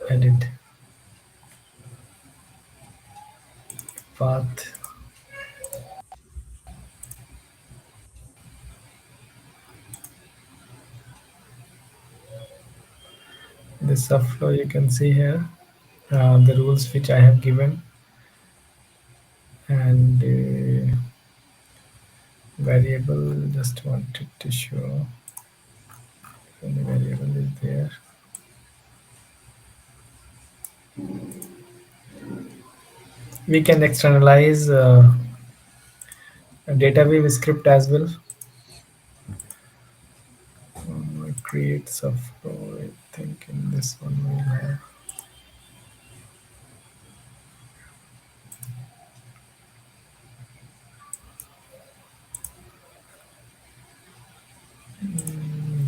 [SPEAKER 4] edit path. This subflow you can see here, the rules which I have given, and variable, just wanted to show if any variable is there. We can externalize a database script as well. Create subflow, I think in this one we have.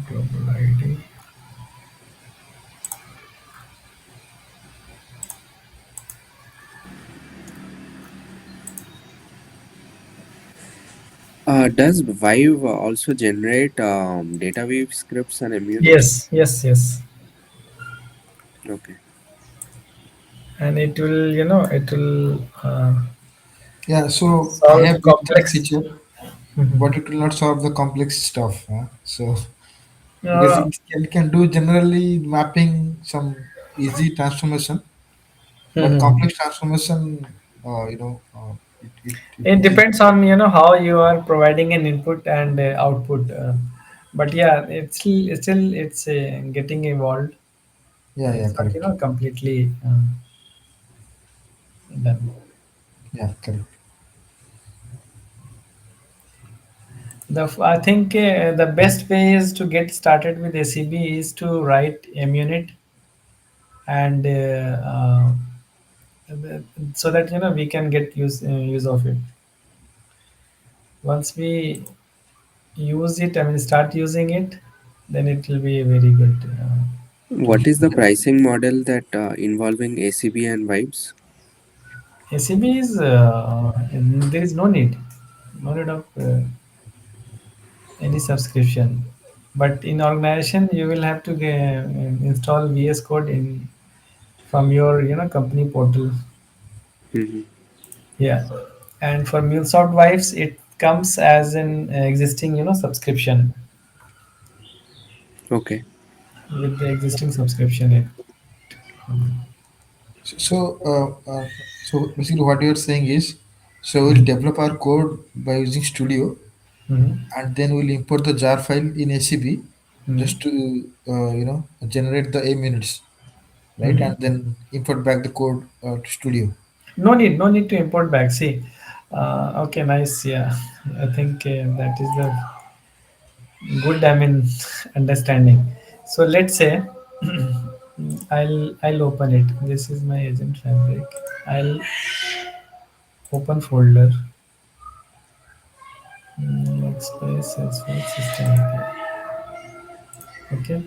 [SPEAKER 4] Global ID.
[SPEAKER 7] Does Vive also generate database scripts and emulators?
[SPEAKER 4] Yes.
[SPEAKER 7] Okay.
[SPEAKER 4] And it will, it will
[SPEAKER 3] Yeah, so I
[SPEAKER 4] solve
[SPEAKER 3] have built that
[SPEAKER 4] complex.
[SPEAKER 3] feature,
[SPEAKER 4] Mhm.
[SPEAKER 3] but it will not solve the complex stuff. So because
[SPEAKER 4] Uh,
[SPEAKER 3] it can do generally mapping some easy transformation, but
[SPEAKER 4] mhm.
[SPEAKER 3] complex transformation, it
[SPEAKER 4] It
[SPEAKER 3] needs.
[SPEAKER 4] depends on how you are providing an input and output. But yeah, it's getting evolved.
[SPEAKER 3] Yeah, yeah,
[SPEAKER 4] It's not
[SPEAKER 3] correct.
[SPEAKER 4] completely done.
[SPEAKER 3] Yeah, correct.
[SPEAKER 4] I think the best way is to get started with ACB is to write munit and so that we can get use of it. Once we use it, I mean start using it, then it will be a very good tool.
[SPEAKER 7] What is the pricing model that involving ACB and Vibes?
[SPEAKER 4] ACB is there is no need of any subscription. But in organization, you will have to install VS Code in from your company portal.
[SPEAKER 7] Mhm.
[SPEAKER 4] Yeah, and for MuleSoft Vibes, it comes as an existing subscription
[SPEAKER 7] Okay.
[SPEAKER 4] with the existing subscription.
[SPEAKER 3] So basically, what you're saying is, so we'll develop our code by using Studio,
[SPEAKER 4] Mm-hmm.
[SPEAKER 3] and then we'll import the jar file in ACB just to generate the A minutes, right?
[SPEAKER 4] Mm-hmm.
[SPEAKER 3] And then import back the code to Studio.
[SPEAKER 4] No need to import back. See, okay, nice. Yeah, I think that is the good. I mean, understanding. So let's say I'll open it. This is my agent fabric. I'll open folder. Workspace Salesforce system API. Okay.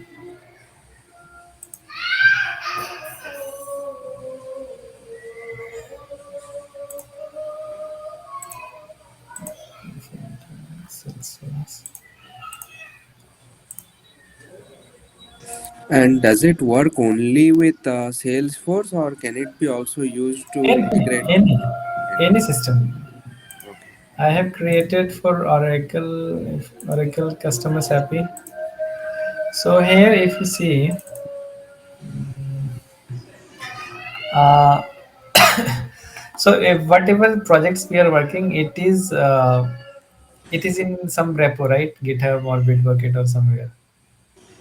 [SPEAKER 4] Salesforce.
[SPEAKER 7] And does it work only with Salesforce, or can it be also used to
[SPEAKER 4] Any
[SPEAKER 7] integrate
[SPEAKER 4] any
[SPEAKER 7] any?
[SPEAKER 4] any system.
[SPEAKER 7] Okay.
[SPEAKER 4] I have created for Oracle customers API. So here, if you see, uh, so if whatever projects we are working, it is in some repo, right? GitHub or Bitbucket or somewhere.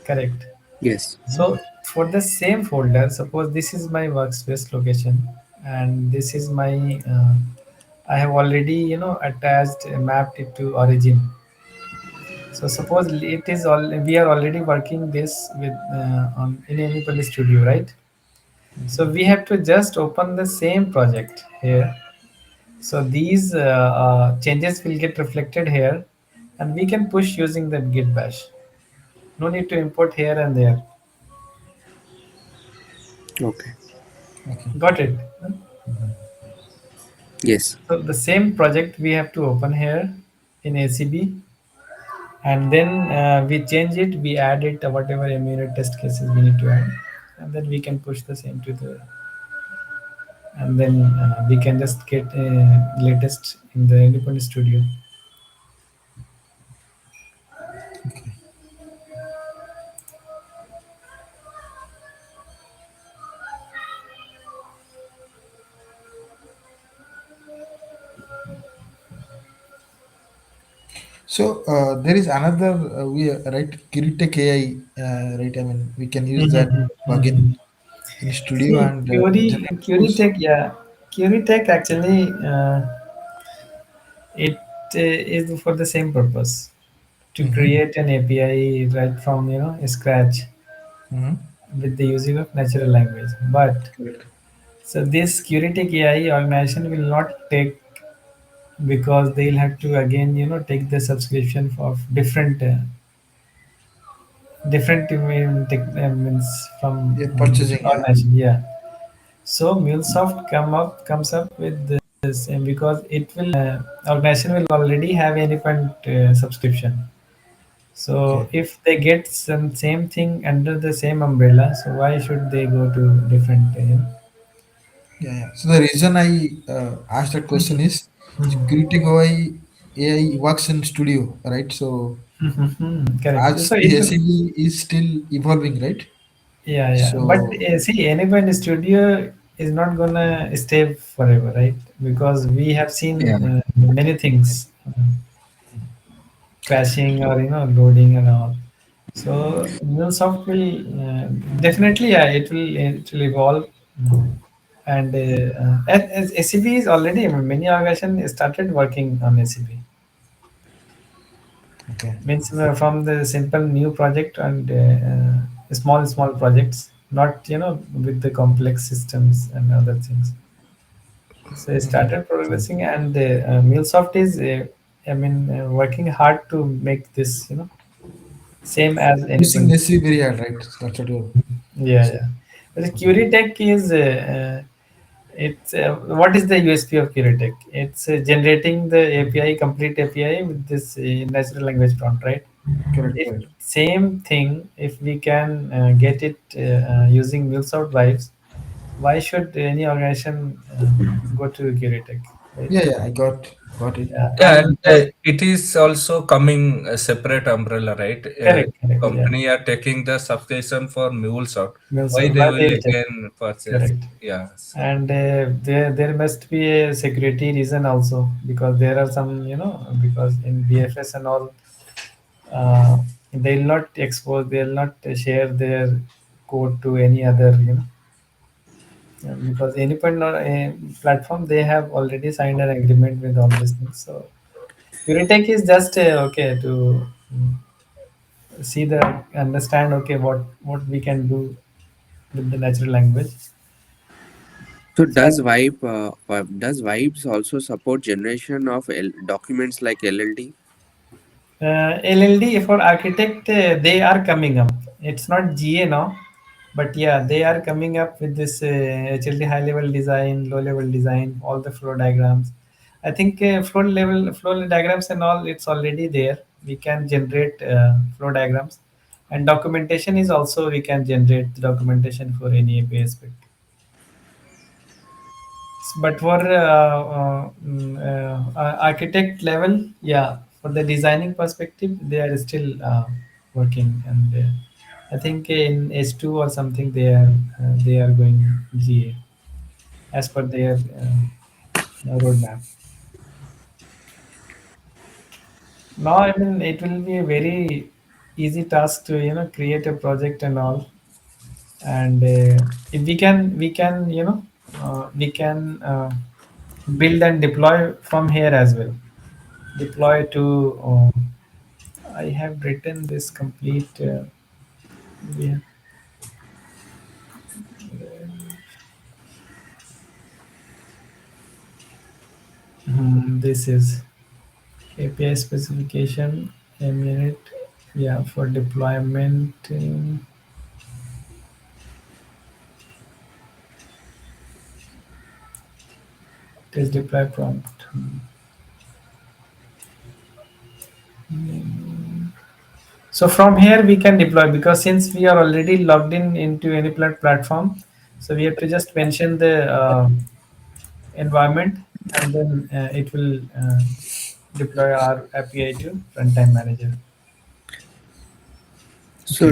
[SPEAKER 4] Correct.
[SPEAKER 7] Yes.
[SPEAKER 4] So for the same folder, suppose this is my workspace location, and this is my. I have already attached mapped it to origin. So suppose it is all we are already working this with on in Anypoint Studio, right? So we have to just open the same project here. So these changes will get reflected here, and we can push using the git bash. No need to import here and there.
[SPEAKER 7] Okay.
[SPEAKER 3] Okay.
[SPEAKER 4] Got it?
[SPEAKER 7] Yes.
[SPEAKER 4] So the same project we have to open here in ACB, and then we change it, we add it, whatever unit test cases we need to add, and then we can push the same to the, and then we can just get latest in the Independent Studio.
[SPEAKER 3] Okay. So there is another we right Kiritech AI right. I mean we can use that
[SPEAKER 4] Mhm,
[SPEAKER 3] plugin
[SPEAKER 4] mhm.
[SPEAKER 3] in Studio
[SPEAKER 4] See,
[SPEAKER 3] and generate
[SPEAKER 4] Curie
[SPEAKER 3] posts.
[SPEAKER 4] Tech, yeah, Curie Tech actually it is for the same purpose to
[SPEAKER 3] Mm-hmm.
[SPEAKER 4] create an API right from scratch
[SPEAKER 3] Mm-hmm.
[SPEAKER 4] with the using of natural language. But
[SPEAKER 3] Correct.
[SPEAKER 4] so this Curity AI organization will not take, because they'll have to again take the subscription of different means from
[SPEAKER 3] Yeah, purchasing.
[SPEAKER 4] different
[SPEAKER 3] Yeah.
[SPEAKER 4] organization. Yeah. So MuleSoft comes up with this, and because it will organization will already have any kind subscription. So
[SPEAKER 3] Okay.
[SPEAKER 4] if they get some same thing under the same umbrella, so why should they go to different?
[SPEAKER 3] Yeah, yeah. So the reason I asked that question is Critic AI works in Studio, right? So
[SPEAKER 4] Correct.
[SPEAKER 3] as
[SPEAKER 4] So
[SPEAKER 3] the
[SPEAKER 4] it will,
[SPEAKER 3] SEB is still evolving, right?
[SPEAKER 4] yeah, yeah. But
[SPEAKER 3] So
[SPEAKER 4] see, Anypoint Studio is not gonna stay forever, right? Because we have
[SPEAKER 5] Yeah.
[SPEAKER 4] seen many things crashing or loading and all. So MuleSoft will definitely, yeah, it will evolve. And as SCP is already, many organizations started working on SCP.
[SPEAKER 3] okay,
[SPEAKER 4] Means from the simple new project and small projects, not with the complex systems and other things. So I started progressing, and MuleSoft is working hard to make this same as
[SPEAKER 3] using
[SPEAKER 4] anything.
[SPEAKER 3] SEB very hard, right? That's what you're
[SPEAKER 4] Yeah,
[SPEAKER 3] saying.
[SPEAKER 4] yeah. But the Curitech is it's what is the USP of Curitech? It's generating the API, complete API with this natural language prompt, right?
[SPEAKER 3] Correct,
[SPEAKER 4] If
[SPEAKER 3] correct.
[SPEAKER 4] same thing, if we can get it using MuleSoft Vibes, why should any organization go to Curitech, right?
[SPEAKER 3] Yeah, yeah, I got it.
[SPEAKER 4] Yeah,
[SPEAKER 1] Yeah,
[SPEAKER 4] and
[SPEAKER 1] and it is also coming a separate umbrella, right?
[SPEAKER 4] correct, yeah.
[SPEAKER 1] Company are taking the subscription for MuleSoft. Why
[SPEAKER 4] MuleSoft,
[SPEAKER 1] they
[SPEAKER 4] why
[SPEAKER 1] will
[SPEAKER 4] they'll take,
[SPEAKER 1] again purchase?
[SPEAKER 4] correct.
[SPEAKER 1] Yeah. So
[SPEAKER 4] And there must be a security reason also, because there are some because in BFS and all, uh, they'll not expose, they'll not share their code to any other because any point or a platform, they have already signed an agreement with all these things. So Curitech is just okay to see the understand, okay, what we can do with the natural language.
[SPEAKER 7] So
[SPEAKER 4] So
[SPEAKER 7] does Vibes also support generation of documents like LLD?
[SPEAKER 4] LLD for architect, they are coming up. It's not GA now, but yeah, they are coming up with this HLD high level design, low level design, all the flow diagrams. I think flow diagrams and all, it's already there. We can generate flow diagrams, and documentation is also, we can generate the documentation for any API aspect. But for architect level, yeah, for the designing perspective, they are still working, and I think in S2 or something they are going GA as per their roadmap. Now, I mean, it will be a very easy task to create a project and all, and if we can we can build and deploy from here as well. Deploy to. I have written this complete. Yeah, this is API specification. A minute. Yeah, for deployment. Test deploy prompt. So from here we can deploy, because since we are already logged in into any platform, so we have to just mention the environment, and then it will deploy our API to runtime manager.
[SPEAKER 7] So,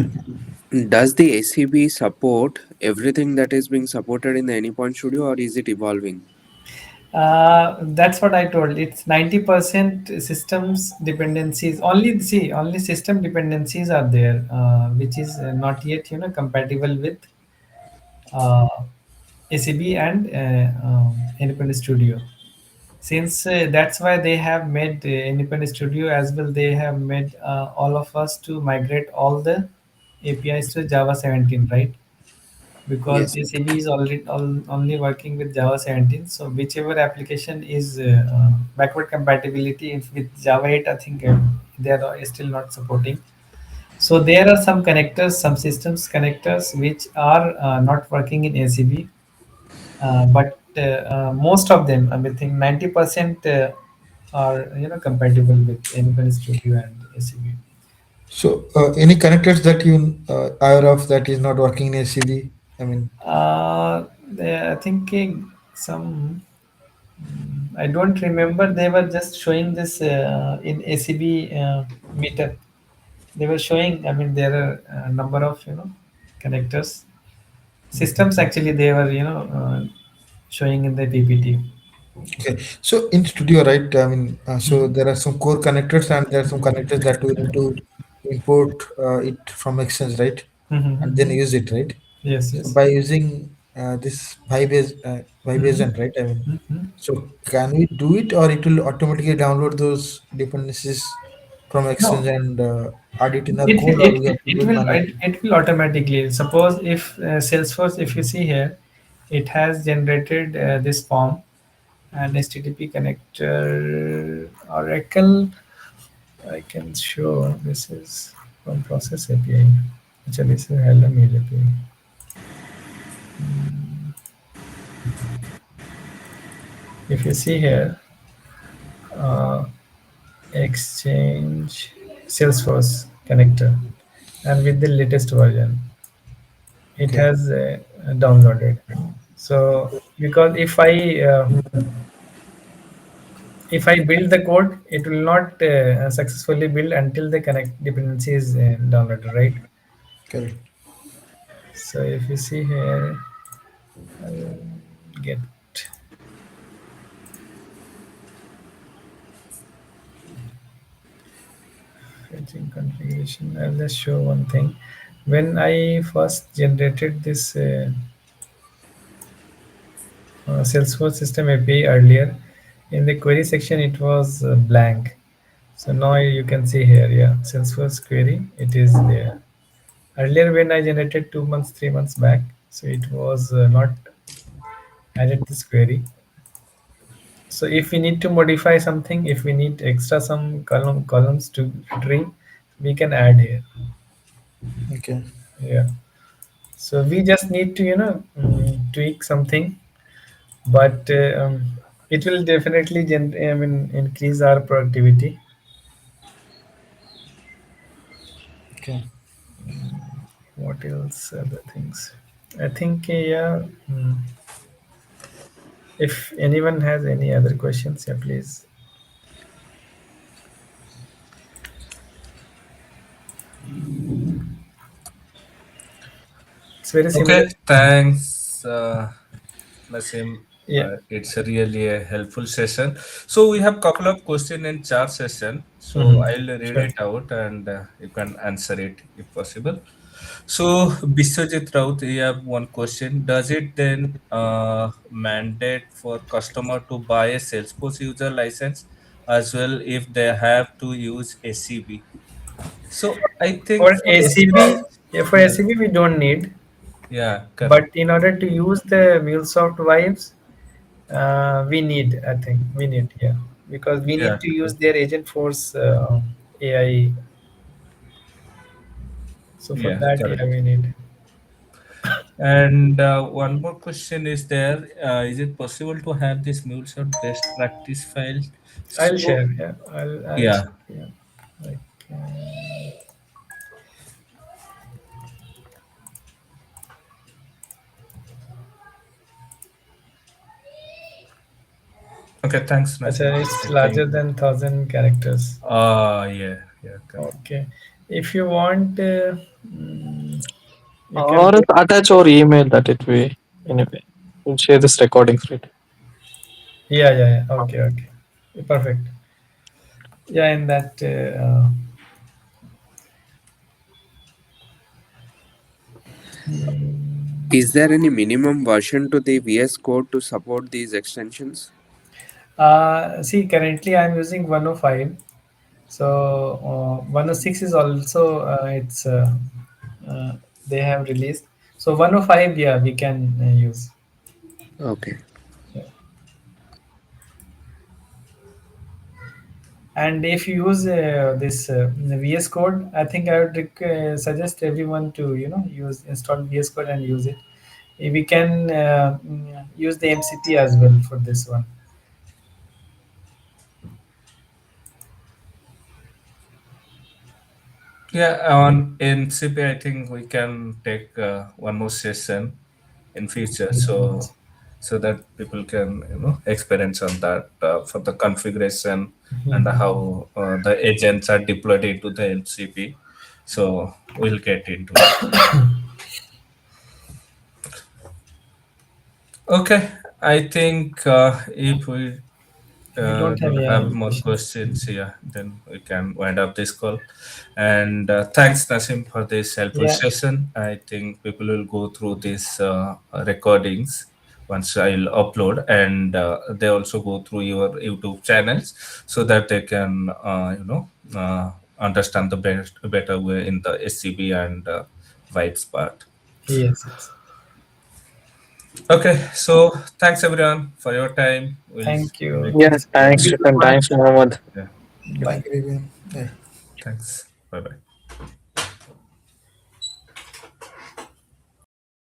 [SPEAKER 7] does the ACB support everything that is being supported in the Anypoint Studio, or is it evolving?
[SPEAKER 4] That's what I told. It's 90% systems dependencies. Only system dependencies are there, which is not yet compatible with uh, ACB and Independent Studio. Since that's why they have made Independent Studio as well. They have made all of us to migrate all the APIs to Java 17, right? Because
[SPEAKER 7] Yes.
[SPEAKER 4] ACB is already only working with Java 17. So whichever application is backward compatibility with Java 8, I think they are still not supporting. So there are some connectors, some systems connectors which are not working in ACB, but most of them, I mean, think 90% are compatible with Anyone Studio and ACB.
[SPEAKER 3] So, any connectors that you are aware of that is not working in ACB? I mean,
[SPEAKER 4] I think some. I don't remember. They were just showing this in ACB meetup. They were showing. I mean, there are a number of connectors systems. Actually, they were showing in the PPT.
[SPEAKER 3] okay. So in Studio, right? I mean, so there are some core connectors and there are some connectors that we need to import it from Exchange, right? And then use it, right?
[SPEAKER 4] Yes,
[SPEAKER 3] So
[SPEAKER 4] yes.
[SPEAKER 3] by using this Vibe
[SPEAKER 4] Mhm.
[SPEAKER 3] agent, right? I mean,
[SPEAKER 4] Mhm.
[SPEAKER 3] so can we do it, or it will automatically download those dependencies from Exchange
[SPEAKER 4] No,
[SPEAKER 3] and add it in our
[SPEAKER 4] it
[SPEAKER 3] code,
[SPEAKER 4] will-
[SPEAKER 3] or we have to do
[SPEAKER 4] it
[SPEAKER 3] it
[SPEAKER 4] will
[SPEAKER 3] manually?
[SPEAKER 4] it will automatically. Suppose if Salesforce, if you see here, it has generated this form and HTTP connector Oracle. I can show this is from Process API. Actually, this is Hello Mail API. If you see here, uh, Exchange Salesforce connector, and with the latest version, it
[SPEAKER 3] Okay.
[SPEAKER 4] has downloaded. So because if I build the code, it will not successfully build until the connect dependency is downloaded, right?
[SPEAKER 3] Correct.
[SPEAKER 4] So if you see here, I will get fetching configuration. I'll just show one thing. When I first generated this Salesforce system API earlier, in the query section it was blank. So now you can see here, yeah, Salesforce query, it is there. Earlier when I generated 2 months, 3 months back, so it was not added this query. So if we need to modify something, if we need extra some columns to retrieve, we can add here.
[SPEAKER 3] Okay.
[SPEAKER 4] Yeah. So we just need to tweak something, but it will definitely I mean increase our productivity.
[SPEAKER 3] Okay.
[SPEAKER 4] What else? Other things? I think yeah. If anyone has any other questions, yeah, please. It's very
[SPEAKER 1] Okay,
[SPEAKER 4] similar.
[SPEAKER 1] thanks, Nasim.
[SPEAKER 4] Yeah.
[SPEAKER 1] It's a really a helpful session. So we have couple of question in chat session. So
[SPEAKER 4] Mhm.
[SPEAKER 1] I'll read
[SPEAKER 4] Sure.
[SPEAKER 1] it out and you can answer it if possible. So Biswajit Raut, we have one question. Does it then mandate for customer to buy a Salesforce user license as well if they have to use ACB? So I think
[SPEAKER 4] For
[SPEAKER 1] for ACB,
[SPEAKER 4] ACB, yeah, for
[SPEAKER 1] yeah,
[SPEAKER 4] ACB we don't need,
[SPEAKER 1] yeah,
[SPEAKER 4] but
[SPEAKER 1] correct.
[SPEAKER 4] in order to use the MuleSoft Vibes, we need. I think we need, yeah, because we
[SPEAKER 1] Yeah,
[SPEAKER 4] need to use their Agentforce AI. So for
[SPEAKER 1] yeah,
[SPEAKER 4] that, yeah,
[SPEAKER 1] correct.
[SPEAKER 4] we need.
[SPEAKER 1] And one more question is there. Is it possible to have this MuleSoft best practice file?
[SPEAKER 4] I'll
[SPEAKER 1] So
[SPEAKER 4] share. Yeah, I'll
[SPEAKER 1] yeah.
[SPEAKER 4] share. Yeah, like.
[SPEAKER 1] Okay, thanks, Nasim.
[SPEAKER 4] It's
[SPEAKER 1] I think.
[SPEAKER 4] larger than 1,000 characters.
[SPEAKER 1] Yeah, yeah, correct.
[SPEAKER 4] Okay. If you want, you can
[SPEAKER 5] Or
[SPEAKER 4] go.
[SPEAKER 5] attach or email that it way anyway. We'll share this recordings right.
[SPEAKER 4] Yeah, yeah, yeah. Okay, okay. Perfect. Yeah, in that.
[SPEAKER 7] Is there any minimum version to the VS Code to support these extensions?
[SPEAKER 4] See, currently I'm using 105. So 106 is also it's they have released. So 105, yeah, we can use.
[SPEAKER 7] Okay.
[SPEAKER 4] Yeah. And if you use this VS Code, I think I would suggest everyone to use install VS Code and use it. We can use the MCP as well for this one.
[SPEAKER 1] Yeah, on in CP, I think we can take one more session in future, so that people can experience on that for the configuration and how the agents are deployed into the MCP. So we'll get into it. Okay, I think if we
[SPEAKER 4] We don't have
[SPEAKER 1] don't
[SPEAKER 4] any
[SPEAKER 1] have
[SPEAKER 4] other
[SPEAKER 1] more
[SPEAKER 4] questions.
[SPEAKER 1] questions, yeah, then we can wind up this call. And thanks, Nasim, for this helpful
[SPEAKER 4] Yeah.
[SPEAKER 1] session. I think people will go through these recordings once I'll upload, and they also go through your YouTube channels so that they can, understand the best, better way in the SCB and Vibes part.
[SPEAKER 4] Yes. Yes.
[SPEAKER 1] Okay, so thanks everyone for your time. We'll
[SPEAKER 4] Thank you.
[SPEAKER 1] meet.
[SPEAKER 5] Yes,
[SPEAKER 4] Thanks.
[SPEAKER 3] Thank
[SPEAKER 5] thanks,
[SPEAKER 3] you so
[SPEAKER 5] Stephen.
[SPEAKER 3] much.
[SPEAKER 5] Thanks, Mohammed.
[SPEAKER 1] Yeah,
[SPEAKER 4] Bye.
[SPEAKER 3] Thank you, Vivian. Bye.
[SPEAKER 1] thanks. Bye bye.